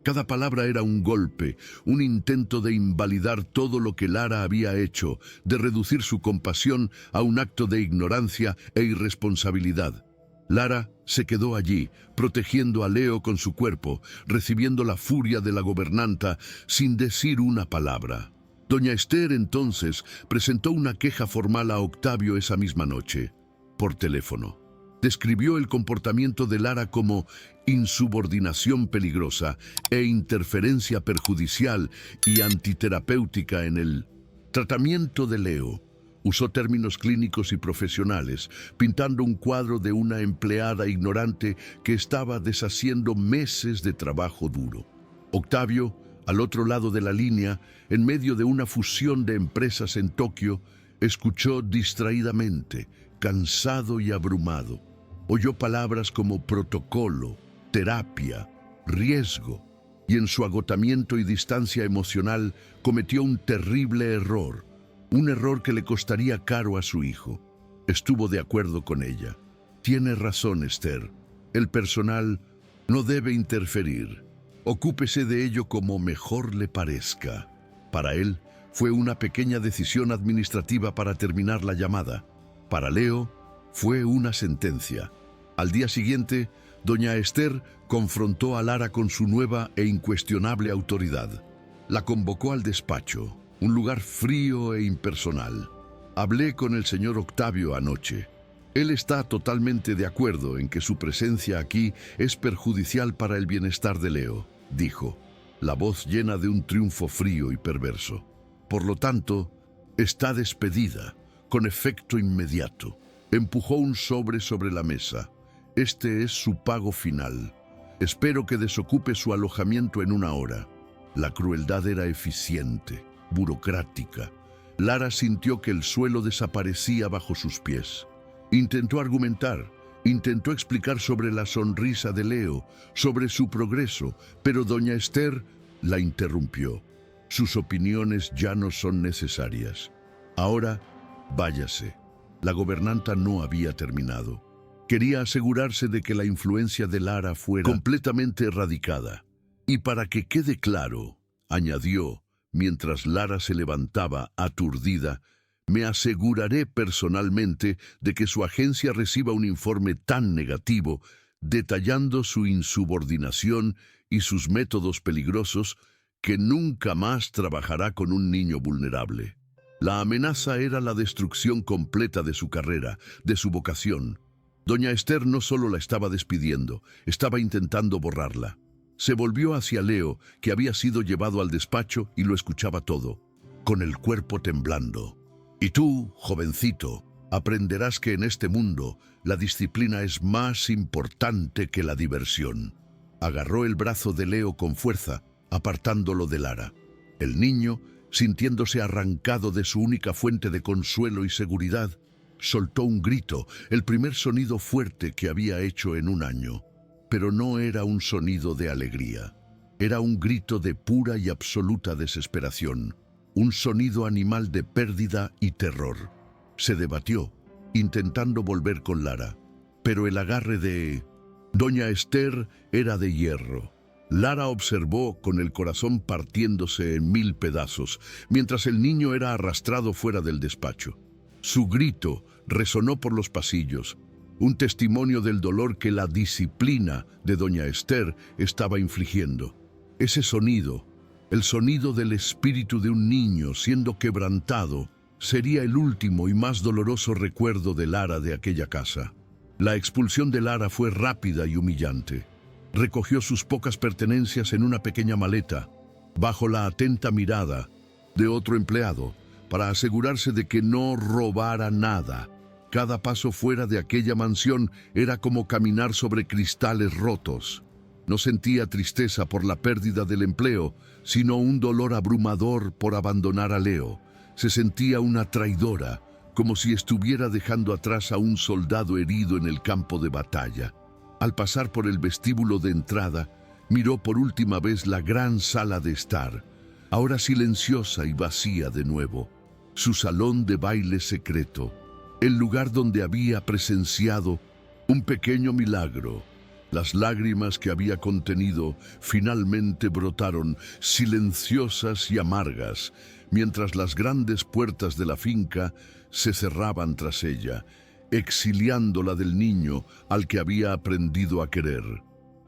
Cada palabra era un golpe, un intento de invalidar todo lo que Lara había hecho, de reducir su compasión a un acto de ignorancia e irresponsabilidad. Lara se quedó allí, protegiendo a Leo con su cuerpo, recibiendo la furia de la gobernanta sin decir una palabra. Doña Esther entonces presentó una queja formal a Octavio esa misma noche, por teléfono. Describió el comportamiento de Lara como insubordinación peligrosa e interferencia perjudicial y antiterapéutica en el tratamiento de Leo. Usó términos clínicos y profesionales, pintando un cuadro de una empleada ignorante que estaba deshaciendo meses de trabajo duro. Octavio, al otro lado de la línea, en medio de una fusión de empresas en Tokio, escuchó distraídamente, cansado y abrumado. Oyó palabras como protocolo, terapia, riesgo, y en su agotamiento y distancia emocional cometió un terrible error, un error que le costaría caro a su hijo. Estuvo de acuerdo con ella. Tiene razón, Esther. El personal no debe interferir. Ocúpese de ello como mejor le parezca. Para él, fue una pequeña decisión administrativa para terminar la llamada. Para Leo, fue una sentencia. Al día siguiente, doña Esther confrontó a Lara con su nueva e incuestionable autoridad. La convocó al despacho, un lugar frío e impersonal. Hablé con el señor Octavio anoche. Él está totalmente de acuerdo en que su presencia aquí es perjudicial para el bienestar de Leo, dijo, la voz llena de un triunfo frío y perverso. Por lo tanto, está despedida, con efecto inmediato. Empujó un sobre la mesa. Este es su pago final. Espero que desocupe su alojamiento en 1 hora. La crueldad era eficiente, burocrática. Lara sintió que el suelo desaparecía bajo sus pies. Intentó argumentar, intentó explicar sobre la sonrisa de Leo, sobre su progreso, pero doña Esther la interrumpió. Sus opiniones ya no son necesarias. Ahora, váyase. La gobernanta no había terminado. Quería asegurarse de que la influencia de Lara fuera completamente erradicada. Y para que quede claro, añadió, mientras Lara se levantaba aturdida, me aseguraré personalmente de que su agencia reciba un informe tan negativo, detallando su insubordinación y sus métodos peligrosos, que nunca más trabajará con un niño vulnerable. La amenaza era la destrucción completa de su carrera, de su vocación. Doña Esther no solo la estaba despidiendo, estaba intentando borrarla. Se volvió hacia Leo, que había sido llevado al despacho y lo escuchaba todo, con el cuerpo temblando. Y tú, jovencito, aprenderás que en este mundo la disciplina es más importante que la diversión. Agarró el brazo de Leo con fuerza, apartándolo de Lara. El niño, sintiéndose arrancado de su única fuente de consuelo y seguridad, soltó un grito, el primer sonido fuerte que había hecho en 1 año. Pero no era un sonido de alegría. Era un grito de pura y absoluta desesperación. Un sonido animal de pérdida y terror. Se debatió, intentando volver con Lara, pero el agarre de doña Esther era de hierro. Lara observó con el corazón partiéndose en 1000 pedazos, mientras el niño era arrastrado fuera del despacho. Su grito resonó por los pasillos, un testimonio del dolor que la disciplina de doña Esther estaba infligiendo. Ese sonido, el sonido del espíritu de un niño siendo quebrantado, sería el último y más doloroso recuerdo de Lara de aquella casa. La expulsión de Lara fue rápida y humillante. Recogió sus pocas pertenencias en una pequeña maleta, bajo la atenta mirada de otro empleado, para asegurarse de que no robara nada. Cada paso fuera de aquella mansión era como caminar sobre cristales rotos. No sentía tristeza por la pérdida del empleo, sino un dolor abrumador por abandonar a Leo. Se sentía una traidora, como si estuviera dejando atrás a un soldado herido en el campo de batalla. Al pasar por el vestíbulo de entrada, miró por última vez la gran sala de estar, ahora silenciosa y vacía de nuevo. su salón de baile secreto, el lugar donde había presenciado un pequeño milagro. Las lágrimas que había contenido finalmente brotaron silenciosas y amargas, mientras las grandes puertas de la finca se cerraban tras ella, exiliándola del niño al que había aprendido a querer.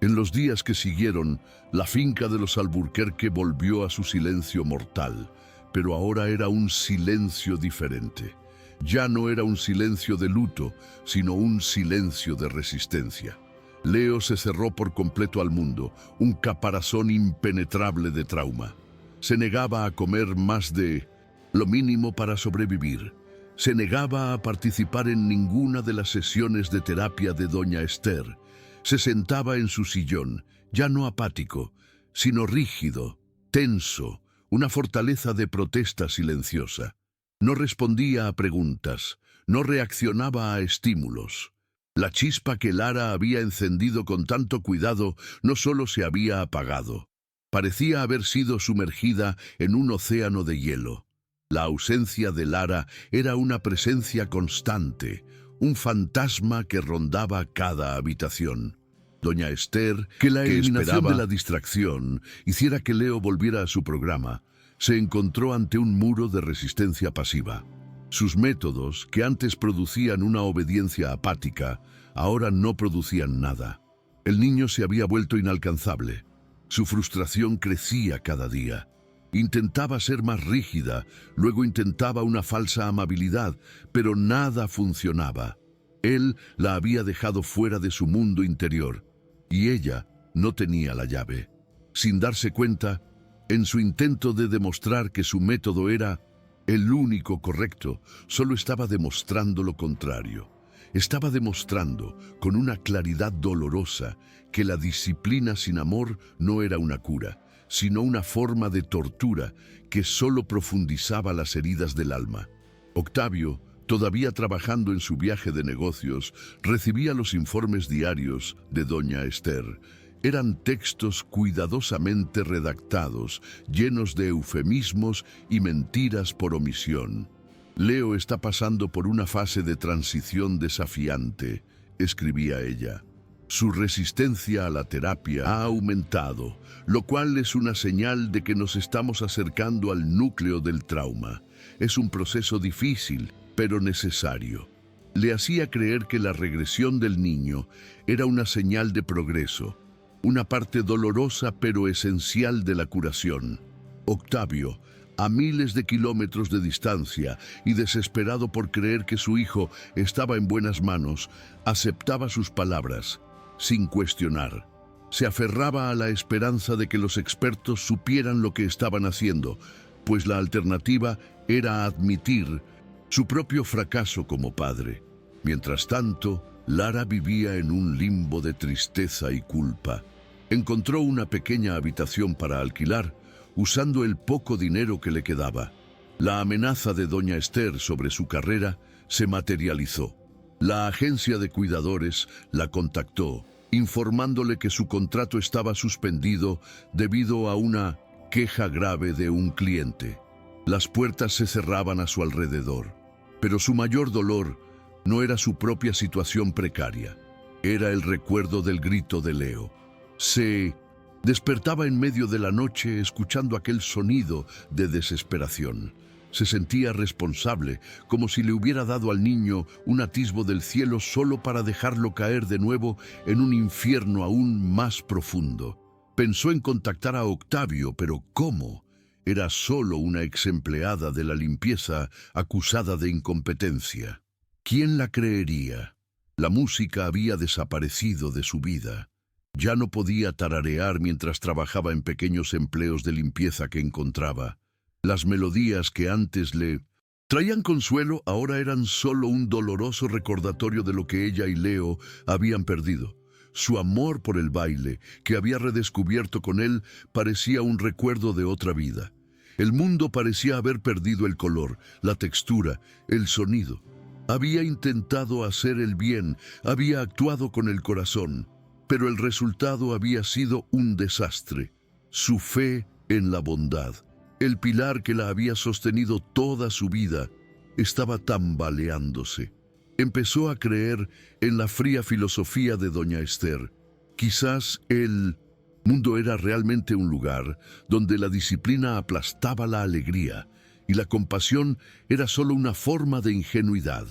En los días que siguieron, la finca de los Alburquerque volvió a su silencio mortal, pero ahora era un silencio diferente. Ya no era un silencio de luto, sino un silencio de resistencia. Leo se cerró por completo al mundo, un caparazón impenetrable de trauma. Se negaba a comer más de lo mínimo para sobrevivir. Se negaba a participar en ninguna de las sesiones de terapia de doña Esther. Se sentaba en su sillón, ya no apático, sino rígido, tenso, una fortaleza de protesta silenciosa. No respondía a preguntas, no reaccionaba a estímulos. La chispa que Lara había encendido con tanto cuidado no solo se había apagado, parecía haber sido sumergida en un océano de hielo. La ausencia de Lara era una presencia constante, un fantasma que rondaba cada habitación. Doña Esther, que la eliminación de la distracción hiciera que Leo volviera a su programa, se encontró ante un muro de resistencia pasiva. Sus métodos, que antes producían una obediencia apática, ahora no producían nada. El niño se había vuelto inalcanzable. Su frustración crecía cada día. Intentaba ser más rígida, luego intentaba una falsa amabilidad, pero nada funcionaba. Él la había dejado fuera de su mundo interior, y ella no tenía la llave. Sin darse cuenta, en su intento de demostrar que su método era el único correcto, solo estaba demostrando lo contrario. Estaba demostrando, con una claridad dolorosa, que la disciplina sin amor no era una cura, sino una forma de tortura que solo profundizaba las heridas del alma. Octavio, todavía trabajando en su viaje de negocios, recibía los informes diarios de doña Esther. Eran textos cuidadosamente redactados, llenos de eufemismos y mentiras por omisión. Leo está pasando por una fase de transición desafiante, escribía ella. Su resistencia a la terapia ha aumentado, lo cual es una señal de que nos estamos acercando al núcleo del trauma. Es un proceso difícil, pero necesario. Le hacía creer que la regresión del niño era una señal de progreso, una parte dolorosa pero esencial de la curación. Octavio, a miles de kilómetros de distancia y desesperado por creer que su hijo estaba en buenas manos, aceptaba sus palabras, sin cuestionar. Se aferraba a la esperanza de que los expertos supieran lo que estaban haciendo, pues la alternativa era admitir su propio fracaso como padre. Mientras tanto, Lara vivía en un limbo de tristeza y culpa. Encontró una pequeña habitación para alquilar, usando el poco dinero que le quedaba. La amenaza de doña Esther sobre su carrera se materializó. La agencia de cuidadores la contactó, informándole que su contrato estaba suspendido debido a una queja grave de un cliente. Las puertas se cerraban a su alrededor, pero su mayor dolor no era su propia situación precaria, era el recuerdo del grito de Leo. Se despertaba en medio de la noche escuchando aquel sonido de desesperación. Se sentía responsable, como si le hubiera dado al niño un atisbo del cielo solo para dejarlo caer de nuevo en un infierno aún más profundo. Pensó en contactar a Octavio, pero ¿cómo? Era solo una exempleada de la limpieza acusada de incompetencia. ¿Quién la creería? La música había desaparecido de su vida. Ya no podía tararear mientras trabajaba en pequeños empleos de limpieza que encontraba. Las melodías que antes le traían consuelo ahora eran solo un doloroso recordatorio de lo que ella y Leo habían perdido. Su amor por el baile, que había redescubierto con él, parecía un recuerdo de otra vida. El mundo parecía haber perdido el color, la textura, el sonido. Había intentado hacer el bien, había actuado con el corazón, pero el resultado había sido un desastre. Su fe en la bondad, El pilar que la había sostenido toda su vida estaba tambaleándose. Empezó a creer en la fría filosofía de doña Esther. Quizás el mundo era realmente un lugar donde la disciplina aplastaba la alegría y la compasión era solo una forma de ingenuidad.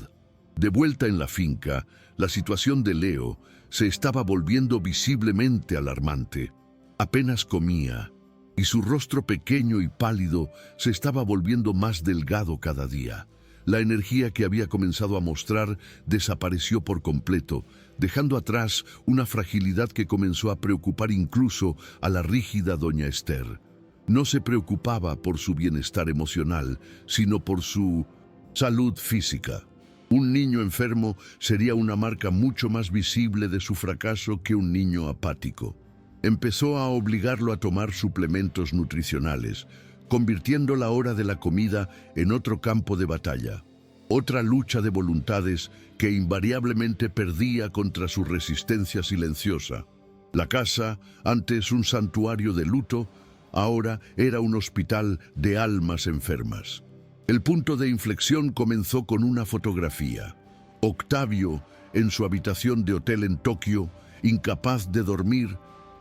De vuelta en la finca, la situación de Leo se estaba volviendo visiblemente alarmante. Apenas comía, y su rostro pequeño y pálido se estaba volviendo más delgado cada día. La energía que había comenzado a mostrar desapareció por completo, dejando atrás una fragilidad que comenzó a preocupar incluso a la rígida doña Esther. No se preocupaba por su bienestar emocional, sino por su salud física. Un niño enfermo sería una marca mucho más visible de su fracaso que un niño apático. Empezó a obligarlo a tomar suplementos nutricionales, convirtiendo la hora de la comida en otro campo de batalla, otra lucha de voluntades que invariablemente perdía contra su resistencia silenciosa. La casa, antes un santuario de luto, ahora era un hospital de almas enfermas. El punto de inflexión comenzó con una fotografía. Octavio, en su habitación de hotel en Tokio, incapaz de dormir,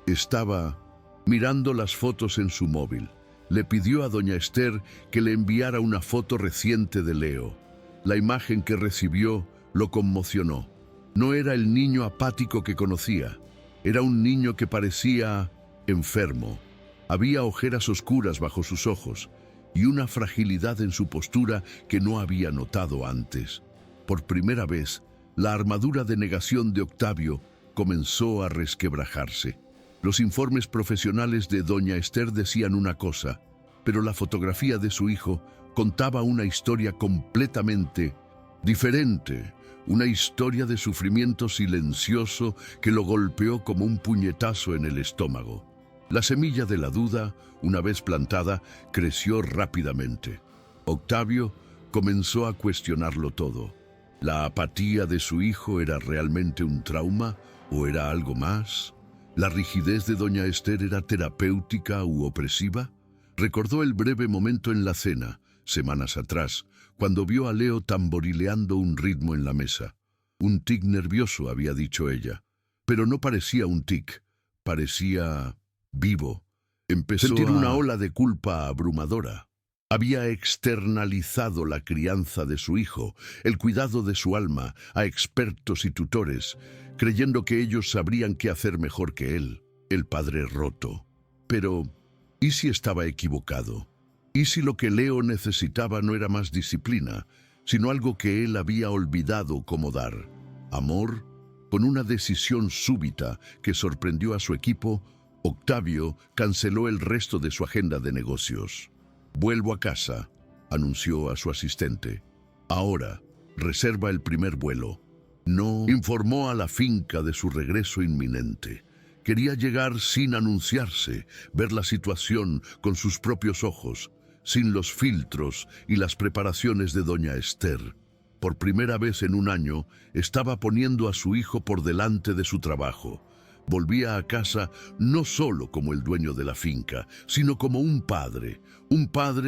estaba mirando las fotos en su móvil. Le pidió a doña Esther que le enviara una foto reciente de Leo. La imagen que recibió lo conmocionó. No era el niño apático que conocía. Era un niño que parecía enfermo. Había ojeras oscuras bajo sus ojos y una fragilidad en su postura que no había notado antes. Por primera vez, la armadura de negación de Octavio comenzó a resquebrajarse. Los informes profesionales de doña Esther decían una cosa, pero la fotografía de su hijo contaba una historia completamente diferente, una historia de sufrimiento silencioso que lo golpeó como un puñetazo en el estómago. La semilla de la duda, una vez plantada, creció rápidamente. Octavio comenzó a cuestionarlo todo. ¿La apatía de su hijo era realmente un trauma o era algo más? ¿La rigidez de doña Esther era terapéutica u opresiva? Recordó el breve momento en la cena, semanas atrás, cuando vio a Leo tamborileando un ritmo en la mesa. Un tic nervioso, había dicho ella. Pero no parecía un tic, parecía vivo. Empezó a sentir una ola de culpa abrumadora. Había externalizado la crianza de su hijo, el cuidado de su alma, a expertos y tutores, creyendo que ellos sabrían qué hacer mejor que él, el padre roto. Pero, ¿y si estaba equivocado? ¿Y si lo que Leo necesitaba no era más disciplina, sino algo que él había olvidado cómo dar? Amor. Con una decisión súbita que sorprendió a su equipo, Octavio canceló el resto de su agenda de negocios. «Vuelvo a casa», anunció a su asistente. «Ahora, reserva el primer vuelo». No informó a la finca de su regreso inminente. Quería llegar sin anunciarse, ver la situación con sus propios ojos, sin los filtros y las preparaciones de doña Esther. Por primera vez en un año, estaba poniendo a su hijo por delante de su trabajo. Volvía a casa no solo como el dueño de la finca, sino como un padre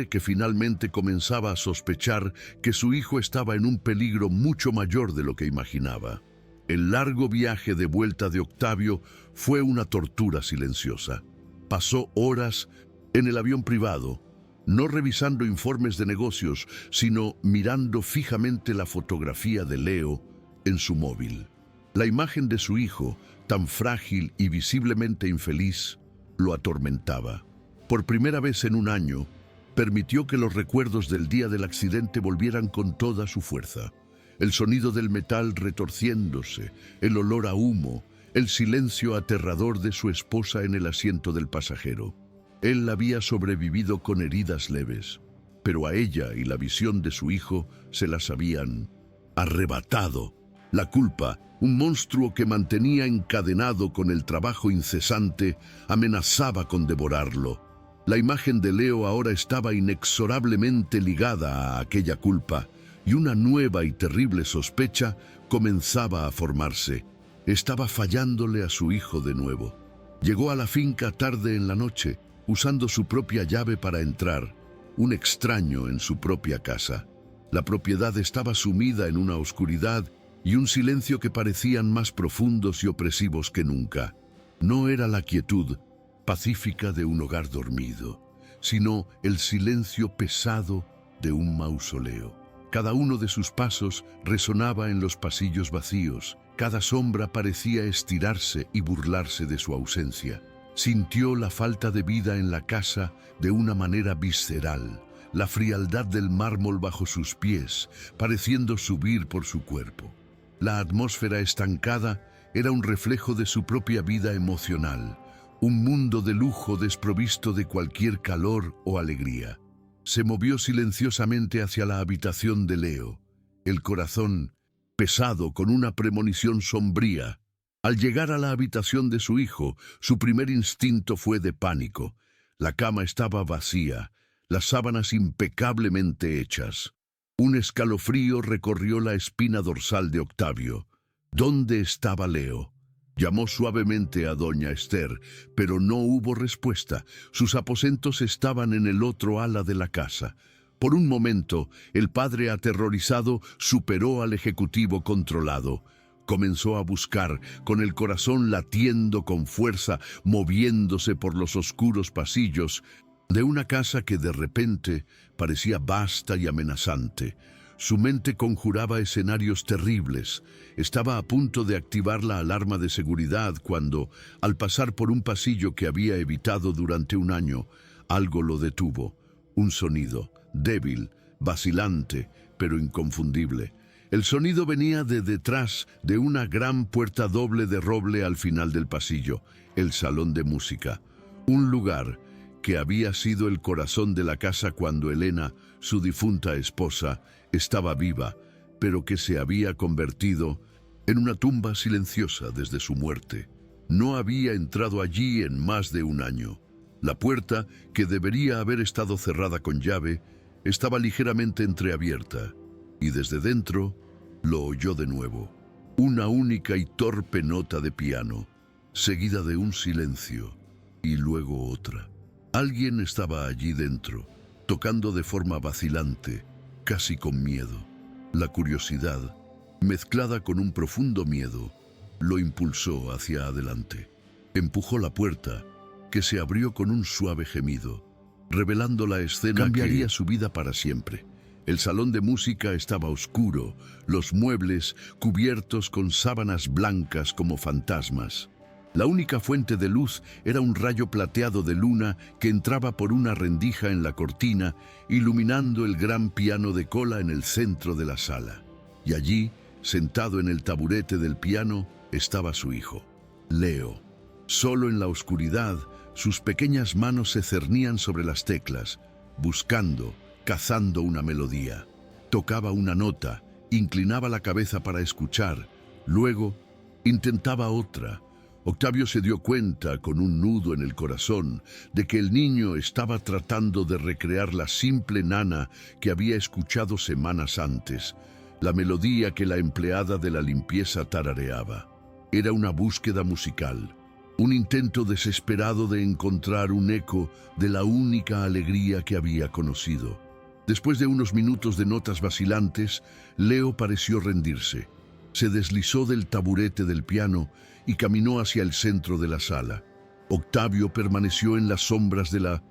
que finalmente comenzaba a sospechar que su hijo estaba en un peligro mucho mayor de lo que imaginaba. El largo viaje de vuelta de Octavio fue una tortura silenciosa. Pasó horas en el avión privado, no revisando informes de negocios, sino mirando fijamente la fotografía de Leo en su móvil. La imagen de su hijo, tan frágil y visiblemente infeliz, lo atormentaba. Por primera vez en un año, permitió que los recuerdos del día del accidente volvieran con toda su fuerza. El sonido del metal retorciéndose, el olor a humo, el silencio aterrador de su esposa en el asiento del pasajero. Él había sobrevivido con heridas leves, pero a ella y la visión de su hijo se las habían arrebatado. La culpa, un monstruo que mantenía encadenado con el trabajo incesante, amenazaba con devorarlo. La imagen de Leo ahora estaba inexorablemente ligada a aquella culpa, y una nueva y terrible sospecha comenzaba a formarse. Estaba fallándole a su hijo de nuevo. Llegó a la finca tarde en la noche, usando su propia llave para entrar, un extraño en su propia casa. La propiedad estaba sumida en una oscuridad y un silencio que parecían más profundos y opresivos que nunca. No era la quietud pacífica de un hogar dormido, sino el silencio pesado de un mausoleo. Cada uno de sus pasos resonaba en los pasillos vacíos, cada sombra parecía estirarse y burlarse de su ausencia. Sintió la falta de vida en la casa de una manera visceral, la frialdad del mármol bajo sus pies, pareciendo subir por su cuerpo. La atmósfera estancada era un reflejo de su propia vida emocional, un mundo de lujo desprovisto de cualquier calor o alegría. Se movió silenciosamente hacia la habitación de Leo, el corazón pesado con una premonición sombría. Al llegar a la habitación de su hijo, su primer instinto fue de pánico. La cama estaba vacía, las sábanas impecablemente hechas. Un escalofrío recorrió la espina dorsal de Octavio. ¿Dónde estaba Leo? Llamó suavemente a doña Esther, pero no hubo respuesta. Sus aposentos estaban en el otro ala de la casa. Por un momento, el padre aterrorizado superó al ejecutivo controlado. Comenzó a buscar, con el corazón latiendo con fuerza, moviéndose por los oscuros pasillos de una casa que de repente parecía vasta y amenazante. Su mente conjuraba escenarios terribles. Estaba a punto de activar la alarma de seguridad cuando, al pasar por un pasillo que había evitado durante un año, algo lo detuvo. Un sonido, débil, vacilante, pero inconfundible. El sonido venía de detrás de una gran puerta doble de roble al final del pasillo, el salón de música. Un lugar que había sido el corazón de la casa cuando Elena, su difunta esposa, estaba viva, pero que se había convertido en una tumba silenciosa desde su muerte. No había entrado allí en más de un año. La puerta, que debería haber estado cerrada con llave, estaba ligeramente entreabierta, y desde dentro lo oyó de nuevo. Una única y torpe nota de piano, seguida de un silencio, y luego otra. Alguien estaba allí dentro, tocando de forma vacilante, casi con miedo. La curiosidad, mezclada con un profundo miedo, lo impulsó hacia adelante. Empujó la puerta, que se abrió con un suave gemido, revelando la escena que cambiaría su vida para siempre. El salón de música estaba oscuro, los muebles cubiertos con sábanas blancas como fantasmas. La única fuente de luz era un rayo plateado de luna que entraba por una rendija en la cortina, iluminando el gran piano de cola en el centro de la sala. Y allí, sentado en el taburete del piano, estaba su hijo, Leo. Solo en la oscuridad, sus pequeñas manos se cernían sobre las teclas, buscando, cazando una melodía. Tocaba una nota, inclinaba la cabeza para escuchar, luego intentaba otra. Octavio se dio cuenta, con un nudo en el corazón, de que el niño estaba tratando de recrear la simple nana que había escuchado semanas antes, la melodía que la empleada de la limpieza tarareaba. Era una búsqueda musical, un intento desesperado de encontrar un eco de la única alegría que había conocido. Después de unos minutos de notas vacilantes, Leo pareció rendirse. Se deslizó del taburete del piano y caminó hacia el centro de la sala. Octavio permaneció en las sombras de la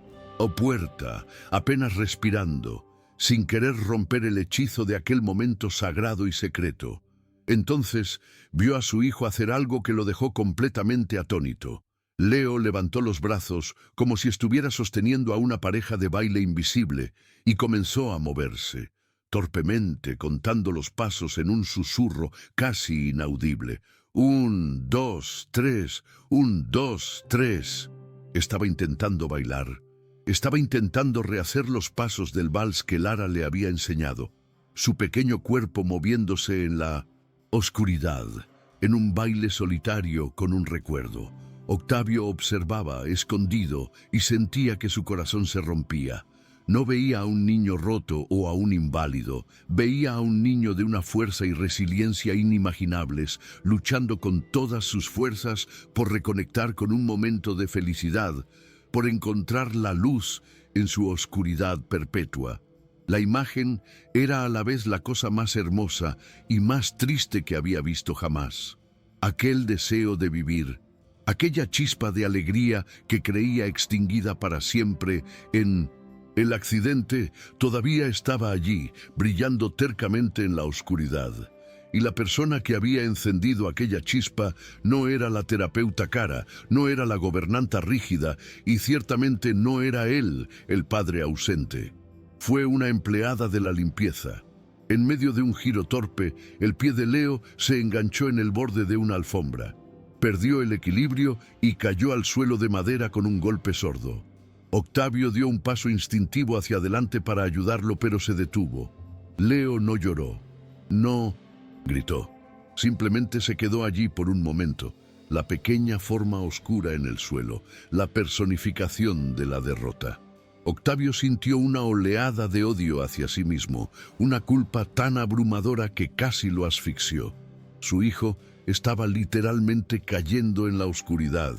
puerta, apenas respirando, sin querer romper el hechizo de aquel momento sagrado y secreto. Entonces vio a su hijo hacer algo que lo dejó completamente atónito. Leo levantó los brazos como si estuviera sosteniendo a una pareja de baile invisible y comenzó a moverse, torpemente, contando los pasos en un susurro casi inaudible. 1, 2, 3, 1, 2, 3. Estaba intentando bailar. Estaba intentando rehacer los pasos del vals que Lara le había enseñado. Su pequeño cuerpo moviéndose en la oscuridad, en un baile solitario con un recuerdo. Octavio observaba, escondido, y sentía que su corazón se rompía. No veía a un niño roto o a un inválido, veía a un niño de una fuerza y resiliencia inimaginables, luchando con todas sus fuerzas por reconectar con un momento de felicidad, por encontrar la luz en su oscuridad perpetua. La imagen era a la vez la cosa más hermosa y más triste que había visto jamás. Aquel deseo de vivir, aquella chispa de alegría que creía extinguida para siempre en... El accidente todavía estaba allí, brillando tercamente en la oscuridad. Y la persona que había encendido aquella chispa no era la terapeuta Cara, no era la gobernanta rígida y ciertamente no era él, el padre ausente. Fue una empleada de la limpieza. En medio de un giro torpe, el pie de Leo se enganchó en el borde de una alfombra. Perdió el equilibrio y cayó al suelo de madera con un golpe sordo. Octavio dio un paso instintivo hacia adelante para ayudarlo, pero se detuvo. Leo no lloró. No, gritó. Simplemente se quedó allí por un momento, la pequeña forma oscura en el suelo, la personificación de la derrota. Octavio sintió una oleada de odio hacia sí mismo, una culpa tan abrumadora que casi lo asfixió. Su hijo estaba literalmente cayendo en la oscuridad,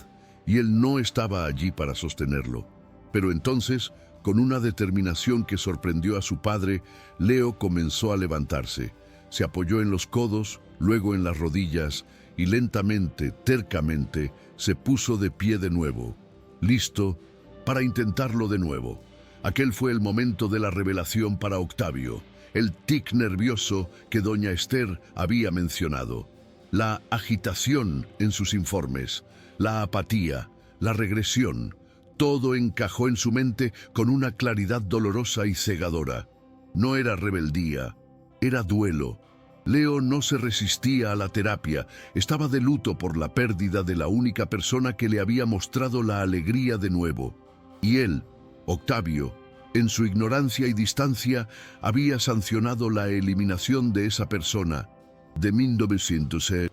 y él no estaba allí para sostenerlo. Pero entonces, con una determinación que sorprendió a su padre, Leo comenzó a levantarse. Se apoyó en los codos, luego en las rodillas, y lentamente, tercamente, se puso de pie de nuevo, listo para intentarlo de nuevo. Aquel fue el momento de la revelación para Octavio, el tic nervioso que doña Esther había mencionado, la agitación en sus informes, la apatía, la regresión. Todo encajó en su mente con una claridad dolorosa y cegadora. No era rebeldía, era duelo. Leo no se resistía a la terapia, estaba de luto por la pérdida de la única persona que le había mostrado la alegría de nuevo. Y él, Octavio, en su ignorancia y distancia, había sancionado la eliminación de esa persona, de 1906,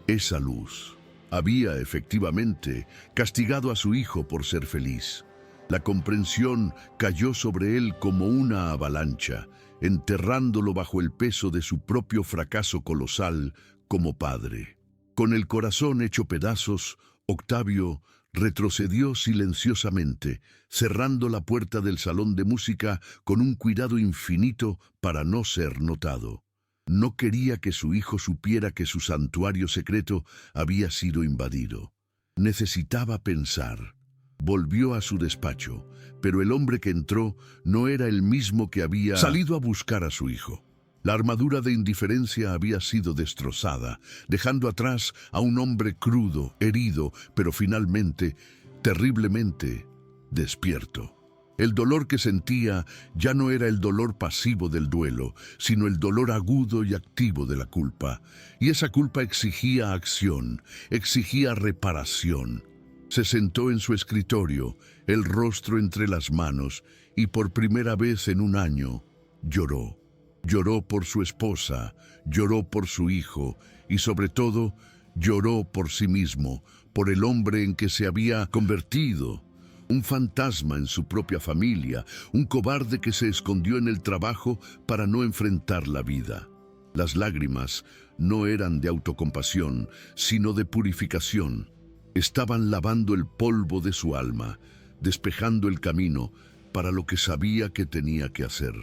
esa luz. Había, efectivamente, castigado a su hijo por ser feliz. La comprensión cayó sobre él como una avalancha, enterrándolo bajo el peso de su propio fracaso colosal como padre. Con el corazón hecho pedazos, Octavio retrocedió silenciosamente, cerrando la puerta del salón de música con un cuidado infinito para no ser notado. No quería que su hijo supiera que su santuario secreto había sido invadido. Necesitaba pensar. Volvió a su despacho, pero el hombre que entró no era el mismo que había salido a buscar a su hijo. La armadura de indiferencia había sido destrozada, dejando atrás a un hombre crudo, herido, pero finalmente, terriblemente, despierto. El dolor que sentía ya no era el dolor pasivo del duelo, sino el dolor agudo y activo de la culpa. Y esa culpa exigía acción, exigía reparación. Se sentó en su escritorio, el rostro entre las manos, y por primera vez en un año lloró. Lloró por su esposa, lloró por su hijo, y sobre todo, lloró por sí mismo, por el hombre en que se había convertido. Un fantasma en su propia familia, un cobarde que se escondió en el trabajo para no enfrentar la vida. Las lágrimas no eran de autocompasión, sino de purificación. Estaban lavando el polvo de su alma, despejando el camino para lo que sabía que tenía que hacer.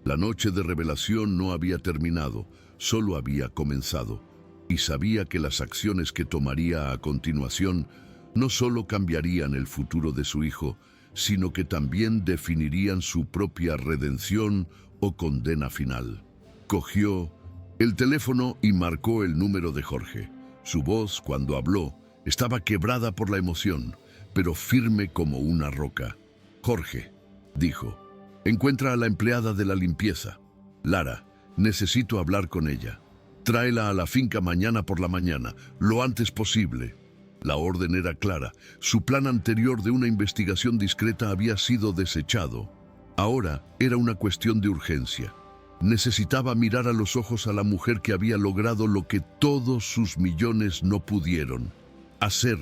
La noche de revelación no había terminado, solo había comenzado, y sabía que las acciones que tomaría a continuación no solo cambiarían el futuro de su hijo, sino que también definirían su propia redención o condena final. Cogió el teléfono y marcó el número de Jorge. Su voz, cuando habló, estaba quebrada por la emoción, pero firme como una roca. «Jorge», dijo, «encuentra a la empleada de la limpieza. Lara, necesito hablar con ella. Tráela a la finca mañana por la mañana, lo antes posible». La orden era clara. Su plan anterior de una investigación discreta había sido desechado. Ahora era una cuestión de urgencia. Necesitaba mirar a los ojos a la mujer que había logrado lo que todos sus millones no pudieron. Hacer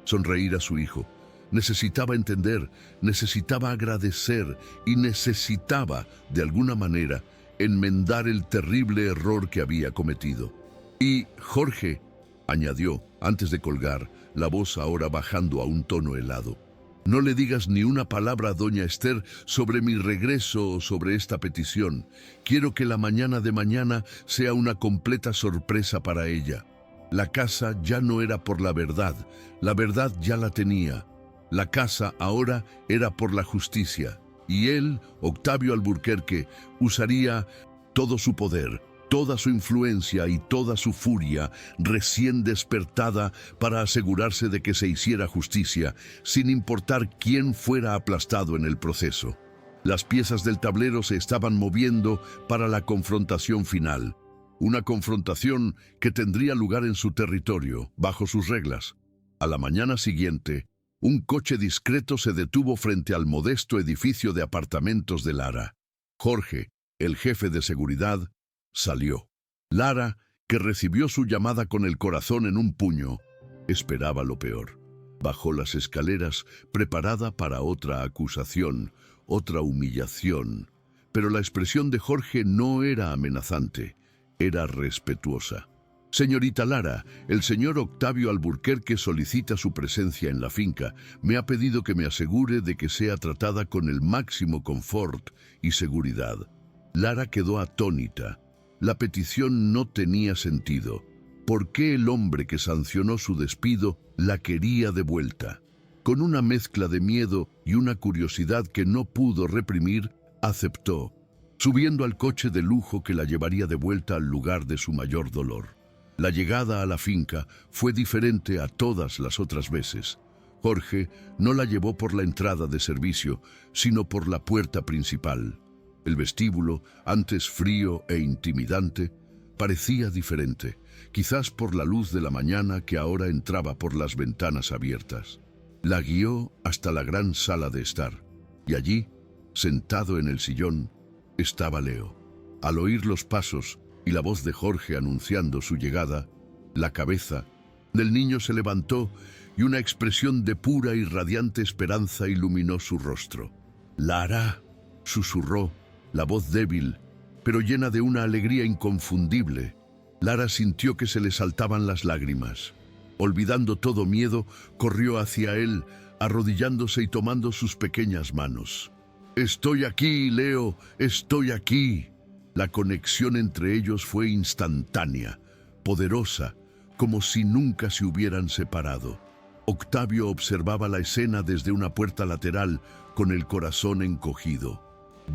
sonreír a su hijo. Necesitaba entender, necesitaba agradecer y necesitaba, de alguna manera, enmendar el terrible error que había cometido. Y Jorge, añadió, antes de colgar, la voz ahora bajando a un tono helado, No le digas ni una palabra a doña Esther sobre mi regreso o sobre esta petición. Quiero que la mañana de mañana sea una completa sorpresa para ella. La casa ya no era por la verdad ya la tenía. La casa ahora era por la justicia. Y él, Octavio Alburquerque, usaría todo su poder, toda su influencia y toda su furia recién despertada para asegurarse de que se hiciera justicia, sin importar quién fuera aplastado en el proceso. Las piezas del tablero se estaban moviendo para la confrontación final. Una confrontación que tendría lugar en su territorio, bajo sus reglas. A la mañana siguiente, un coche discreto se detuvo frente al modesto edificio de apartamentos de Lara. Jorge, el jefe de seguridad, salió. Lara, que recibió su llamada con el corazón en un puño, esperaba lo peor. Bajó las escaleras, preparada para otra acusación, otra humillación. Pero la expresión de Jorge no era amenazante, era respetuosa. Señorita Lara, el señor Octavio Alburquerque solicita su presencia en la finca. Me ha pedido que me asegure de que sea tratada con el máximo confort y seguridad. Lara quedó atónita. La petición no tenía sentido. ¿Por qué el hombre que sancionó su despido la quería de vuelta? Con una mezcla de miedo y una curiosidad que no pudo reprimir, aceptó, subiendo al coche de lujo que la llevaría de vuelta al lugar de su mayor dolor. La llegada a la finca fue diferente a todas las otras veces. Jorge no la llevó por la entrada de servicio, sino por la puerta principal. El vestíbulo, antes frío e intimidante, parecía diferente, quizás por la luz de la mañana que ahora entraba por las ventanas abiertas. La guió hasta la gran sala de estar, y allí, sentado en el sillón, estaba Leo. Al oír los pasos y la voz de Jorge anunciando su llegada, la cabeza del niño se levantó y una expresión de pura y radiante esperanza iluminó su rostro. «Lara», susurró, la voz débil, pero llena de una alegría inconfundible. Lara sintió que se le saltaban las lágrimas. Olvidando todo miedo, corrió hacia él, arrodillándose y tomando sus pequeñas manos. «Estoy aquí, Leo, estoy aquí». La conexión entre ellos fue instantánea, poderosa, como si nunca se hubieran separado. Octavio observaba la escena desde una puerta lateral, con el corazón encogido.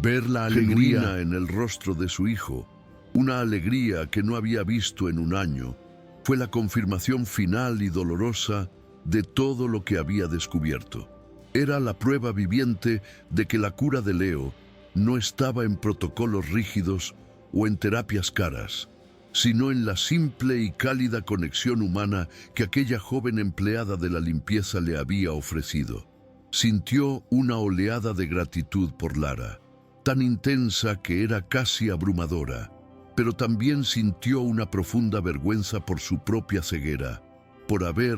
Ver la alegría en el rostro de su hijo, una alegría que no había visto en un año, fue la confirmación final y dolorosa de todo lo que había descubierto. Era la prueba viviente de que la cura de Leo no estaba en protocolos rígidos o en terapias caras, sino en la simple y cálida conexión humana que aquella joven empleada de la limpieza le había ofrecido. Sintió una oleada de gratitud por Lara, tan intensa que era casi abrumadora, pero también sintió una profunda vergüenza por su propia ceguera, por haber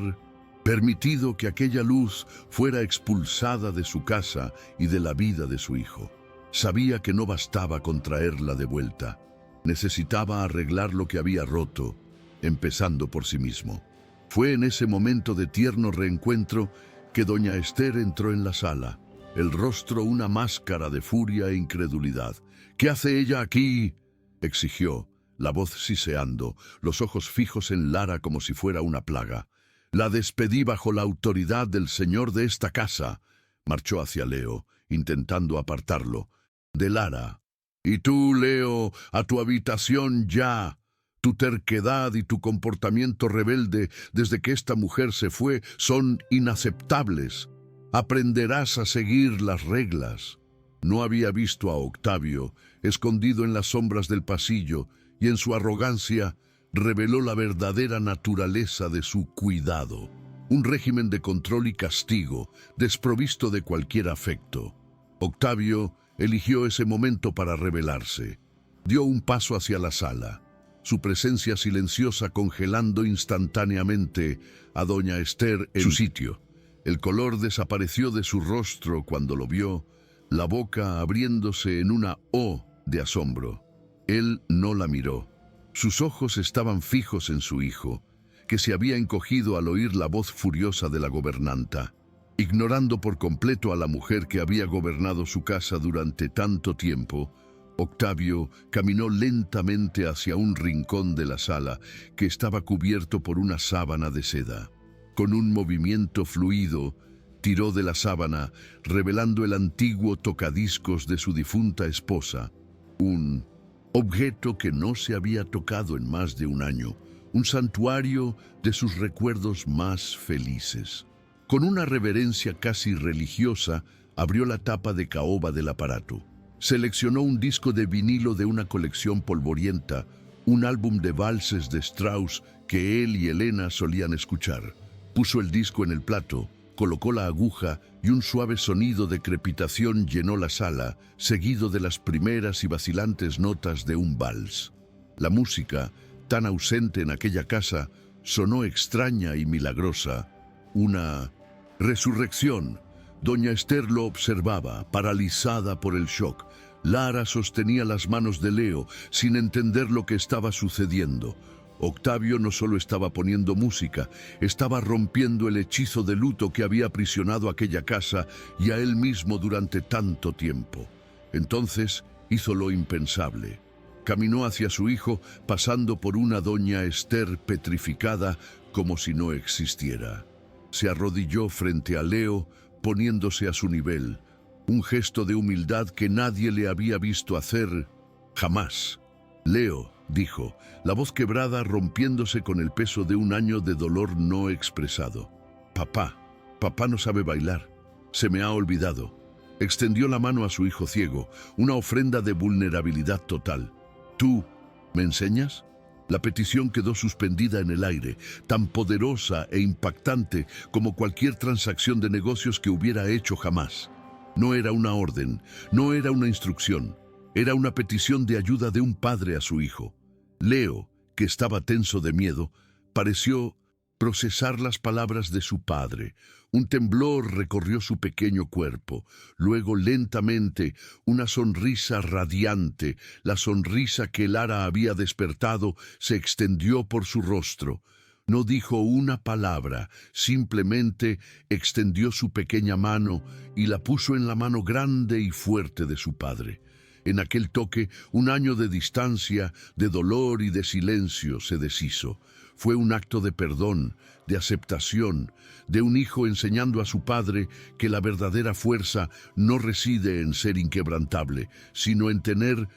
permitido que aquella luz fuera expulsada de su casa y de la vida de su hijo. Sabía que no bastaba con traerla de vuelta. Necesitaba arreglar lo que había roto, empezando por sí mismo. Fue en ese momento de tierno reencuentro que doña Esther entró en la sala, el rostro una máscara de furia e incredulidad. «¿Qué hace ella aquí?», exigió, la voz siseando, los ojos fijos en Lara como si fuera una plaga. «La despedí bajo la autoridad del señor de esta casa», marchó hacia Leo, intentando apartarlo de Lara. «Y tú, Leo, a tu habitación ya. Tu terquedad y tu comportamiento rebelde desde que esta mujer se fue son inaceptables. Aprenderás a seguir las reglas». No había visto a Octavio, escondido en las sombras del pasillo, y en su arrogancia reveló la verdadera naturaleza de su cuidado. Un régimen de control y castigo, desprovisto de cualquier afecto. Octavio eligió ese momento para rebelarse. Dio un paso hacia la sala, su presencia silenciosa congelando instantáneamente a doña Esther en su sitio. El color desapareció de su rostro cuando lo vio, la boca abriéndose en una O de asombro. Él no la miró. Sus ojos estaban fijos en su hijo, que se había encogido al oír la voz furiosa de la gobernanta. Ignorando por completo a la mujer que había gobernado su casa durante tanto tiempo, Octavio caminó lentamente hacia un rincón de la sala que estaba cubierto por una sábana de seda. Con un movimiento fluido, tiró de la sábana, revelando el antiguo tocadiscos de su difunta esposa, un objeto que no se había tocado en más de un año, un santuario de sus recuerdos más felices. Con una reverencia casi religiosa, abrió la tapa de caoba del aparato. Seleccionó un disco de vinilo de una colección polvorienta, un álbum de valses de Strauss que él y Elena solían escuchar. Puso el disco en el plato, colocó la aguja y un suave sonido de crepitación llenó la sala, seguido de las primeras y vacilantes notas de un vals. La música, tan ausente en aquella casa, sonó extraña y milagrosa. Una resurrección. Doña Esther lo observaba, paralizada por el shock. Lara sostenía las manos de Leo, sin entender lo que estaba sucediendo. Octavio no solo estaba poniendo música, estaba rompiendo el hechizo de luto que había aprisionado aquella casa y a él mismo durante tanto tiempo. Entonces hizo lo impensable. Caminó hacia su hijo, pasando por una doña Esther petrificada como si no existiera. Se arrodilló frente a Leo, poniéndose a su nivel, un gesto de humildad que nadie le había visto hacer jamás. «Leo», dijo, la voz quebrada rompiéndose con el peso de un año de dolor no expresado. Papá no sabe bailar. Se me ha olvidado». Extendió la mano a su hijo ciego, una ofrenda de vulnerabilidad total. «¿Tú me enseñas?». La petición quedó suspendida en el aire, tan poderosa e impactante como cualquier transacción de negocios que hubiera hecho jamás. No era una orden, no era una instrucción, era una petición de ayuda de un padre a su hijo. Leo, que estaba tenso de miedo, pareció procesar las palabras de su padre. Un temblor recorrió su pequeño cuerpo. Luego, lentamente, una sonrisa radiante, la sonrisa que Lara había despertado, se extendió por su rostro. No dijo una palabra, simplemente extendió su pequeña mano y la puso en la mano grande y fuerte de su padre. En aquel toque, un año de distancia, de dolor y de silencio se deshizo. Fue un acto de perdón, de aceptación, de un hijo enseñando a su padre que la verdadera fuerza no reside en ser inquebrantable, sino en tener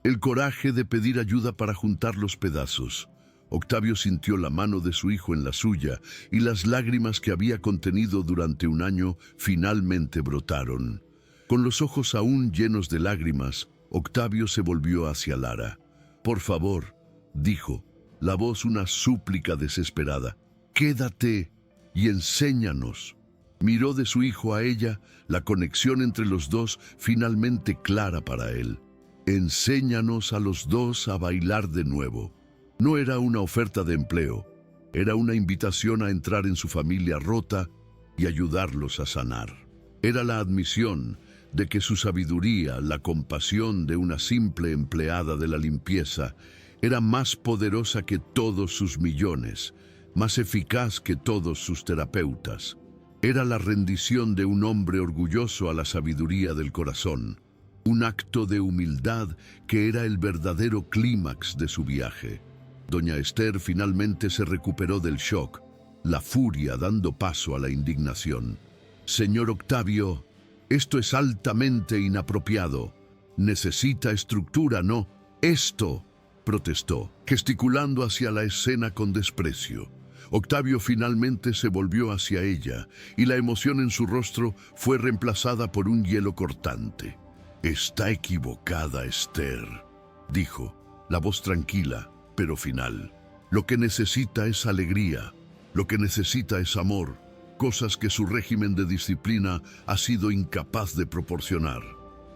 el coraje de pedir ayuda para juntar los pedazos. Octavio sintió la mano de su hijo en la suya y las lágrimas que había contenido durante un año finalmente brotaron. Con los ojos aún llenos de lágrimas, Octavio se volvió hacia Lara. «Por favor», dijo, la voz una súplica desesperada, «quédate y enséñanos». Miró de su hijo a ella, la conexión entre los dos finalmente clara para él. «Enséñanos a los dos a bailar de nuevo». No era una oferta de empleo, era una invitación a entrar en su familia rota y ayudarlos a sanar. Era la admisión de que su sabiduría, la compasión de una simple empleada de la limpieza, era más poderosa que todos sus millones, más eficaz que todos sus terapeutas. Era la rendición de un hombre orgulloso a la sabiduría del corazón, un acto de humildad que era el verdadero clímax de su viaje. Doña Esther finalmente se recuperó del shock, la furia dando paso a la indignación. «Señor Octavio, esto es altamente inapropiado. Necesita estructura, ¿no? Esto», protestó, gesticulando hacia la escena con desprecio. Octavio finalmente se volvió hacia ella, y la emoción en su rostro fue reemplazada por un hielo cortante. «Está equivocada, Esther», dijo, la voz tranquila, pero final. «Lo que necesita es alegría, lo que necesita es amor, cosas que su régimen de disciplina ha sido incapaz de proporcionar».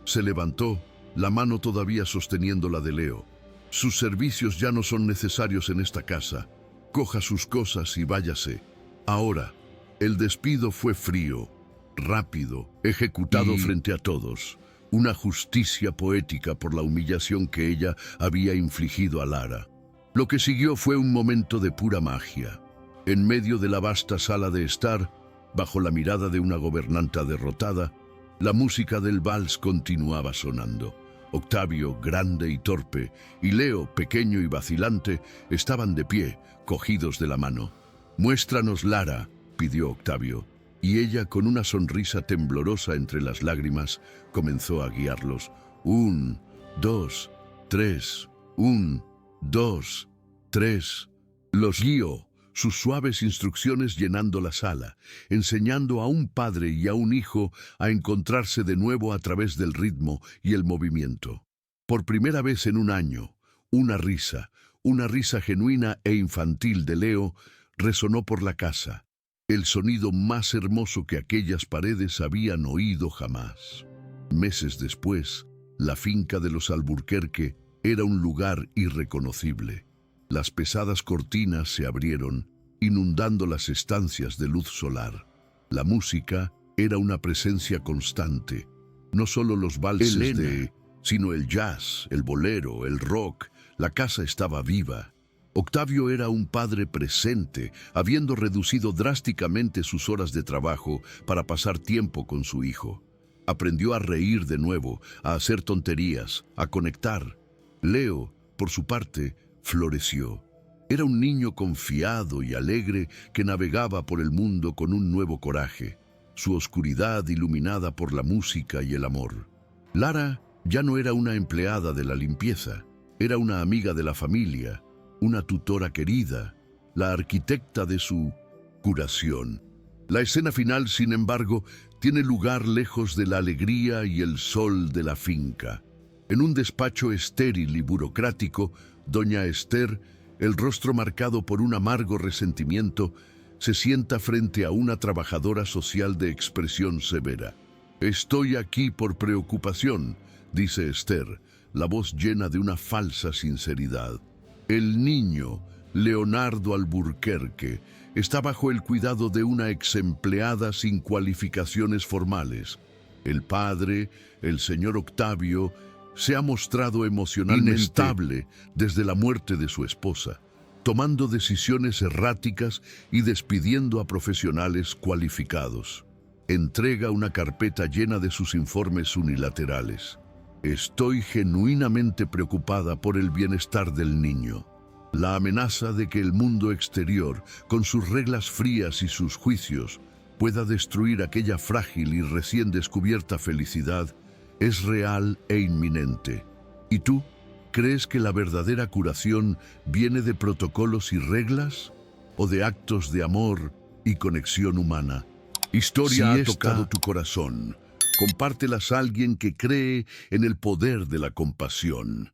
Se levantó, la mano todavía sosteniendo la de Leo. «Sus servicios ya no son necesarios en esta casa. Coja sus cosas y váyase. Ahora». El despido fue frío, rápido, ejecutado frente a todos. Una justicia poética por la humillación que ella había infligido a Lara. Lo que siguió fue un momento de pura magia. En medio de la vasta sala de estar, bajo la mirada de una gobernanta derrotada, la música del vals continuaba sonando. Octavio, grande y torpe, y Leo, pequeño y vacilante, estaban de pie, cogidos de la mano. «Muéstranos, Lara», pidió Octavio, y ella, con una sonrisa temblorosa entre las lágrimas, comenzó a guiarlos. 1, 2, 3, 1, 2, 3. Los guió, sus suaves instrucciones llenando la sala, enseñando a un padre y a un hijo a encontrarse de nuevo a través del ritmo y el movimiento. Por primera vez en un año, una risa genuina e infantil de Leo, resonó por la casa, el sonido más hermoso que aquellas paredes habían oído jamás. Meses después, la finca de los Alburquerque era un lugar irreconocible. Las pesadas cortinas se abrieron, inundando las estancias de luz solar. La música era una presencia constante. No solo los valses sino el jazz, el bolero, el rock. La casa estaba viva. Octavio era un padre presente, habiendo reducido drásticamente sus horas de trabajo para pasar tiempo con su hijo. Aprendió a reír de nuevo, a hacer tonterías, a conectar. Leo, por su parte, floreció. Era un niño confiado y alegre que navegaba por el mundo con un nuevo coraje, su oscuridad iluminada por la música y el amor. Lara ya no era una empleada de la limpieza, era una amiga de la familia, una tutora querida, la arquitecta de su curación. La escena final, sin embargo, tiene lugar lejos de la alegría y el sol de la finca. En un despacho estéril y burocrático, doña Esther, el rostro marcado por un amargo resentimiento, se sienta frente a una trabajadora social de expresión severa. «Estoy aquí por preocupación», dice Esther, la voz llena de una falsa sinceridad. El niño, Leonardo Alburquerque, está bajo el cuidado de una exempleada sin cualificaciones formales. El padre, el señor Octavio, se ha mostrado emocionalmente inestable desde la muerte de su esposa, tomando decisiones erráticas y despidiendo a profesionales cualificados. Entrega una carpeta llena de sus informes unilaterales. «Estoy genuinamente preocupada por el bienestar del niño. La amenaza de que el mundo exterior, con sus reglas frías y sus juicios, pueda destruir aquella frágil y recién descubierta felicidad, es real e inminente. ¿Y tú? ¿Crees que la verdadera curación viene de protocolos y reglas? ¿O de actos de amor y conexión humana? Historia ha tocado tu corazón. Compártelas a alguien que cree en el poder de la compasión.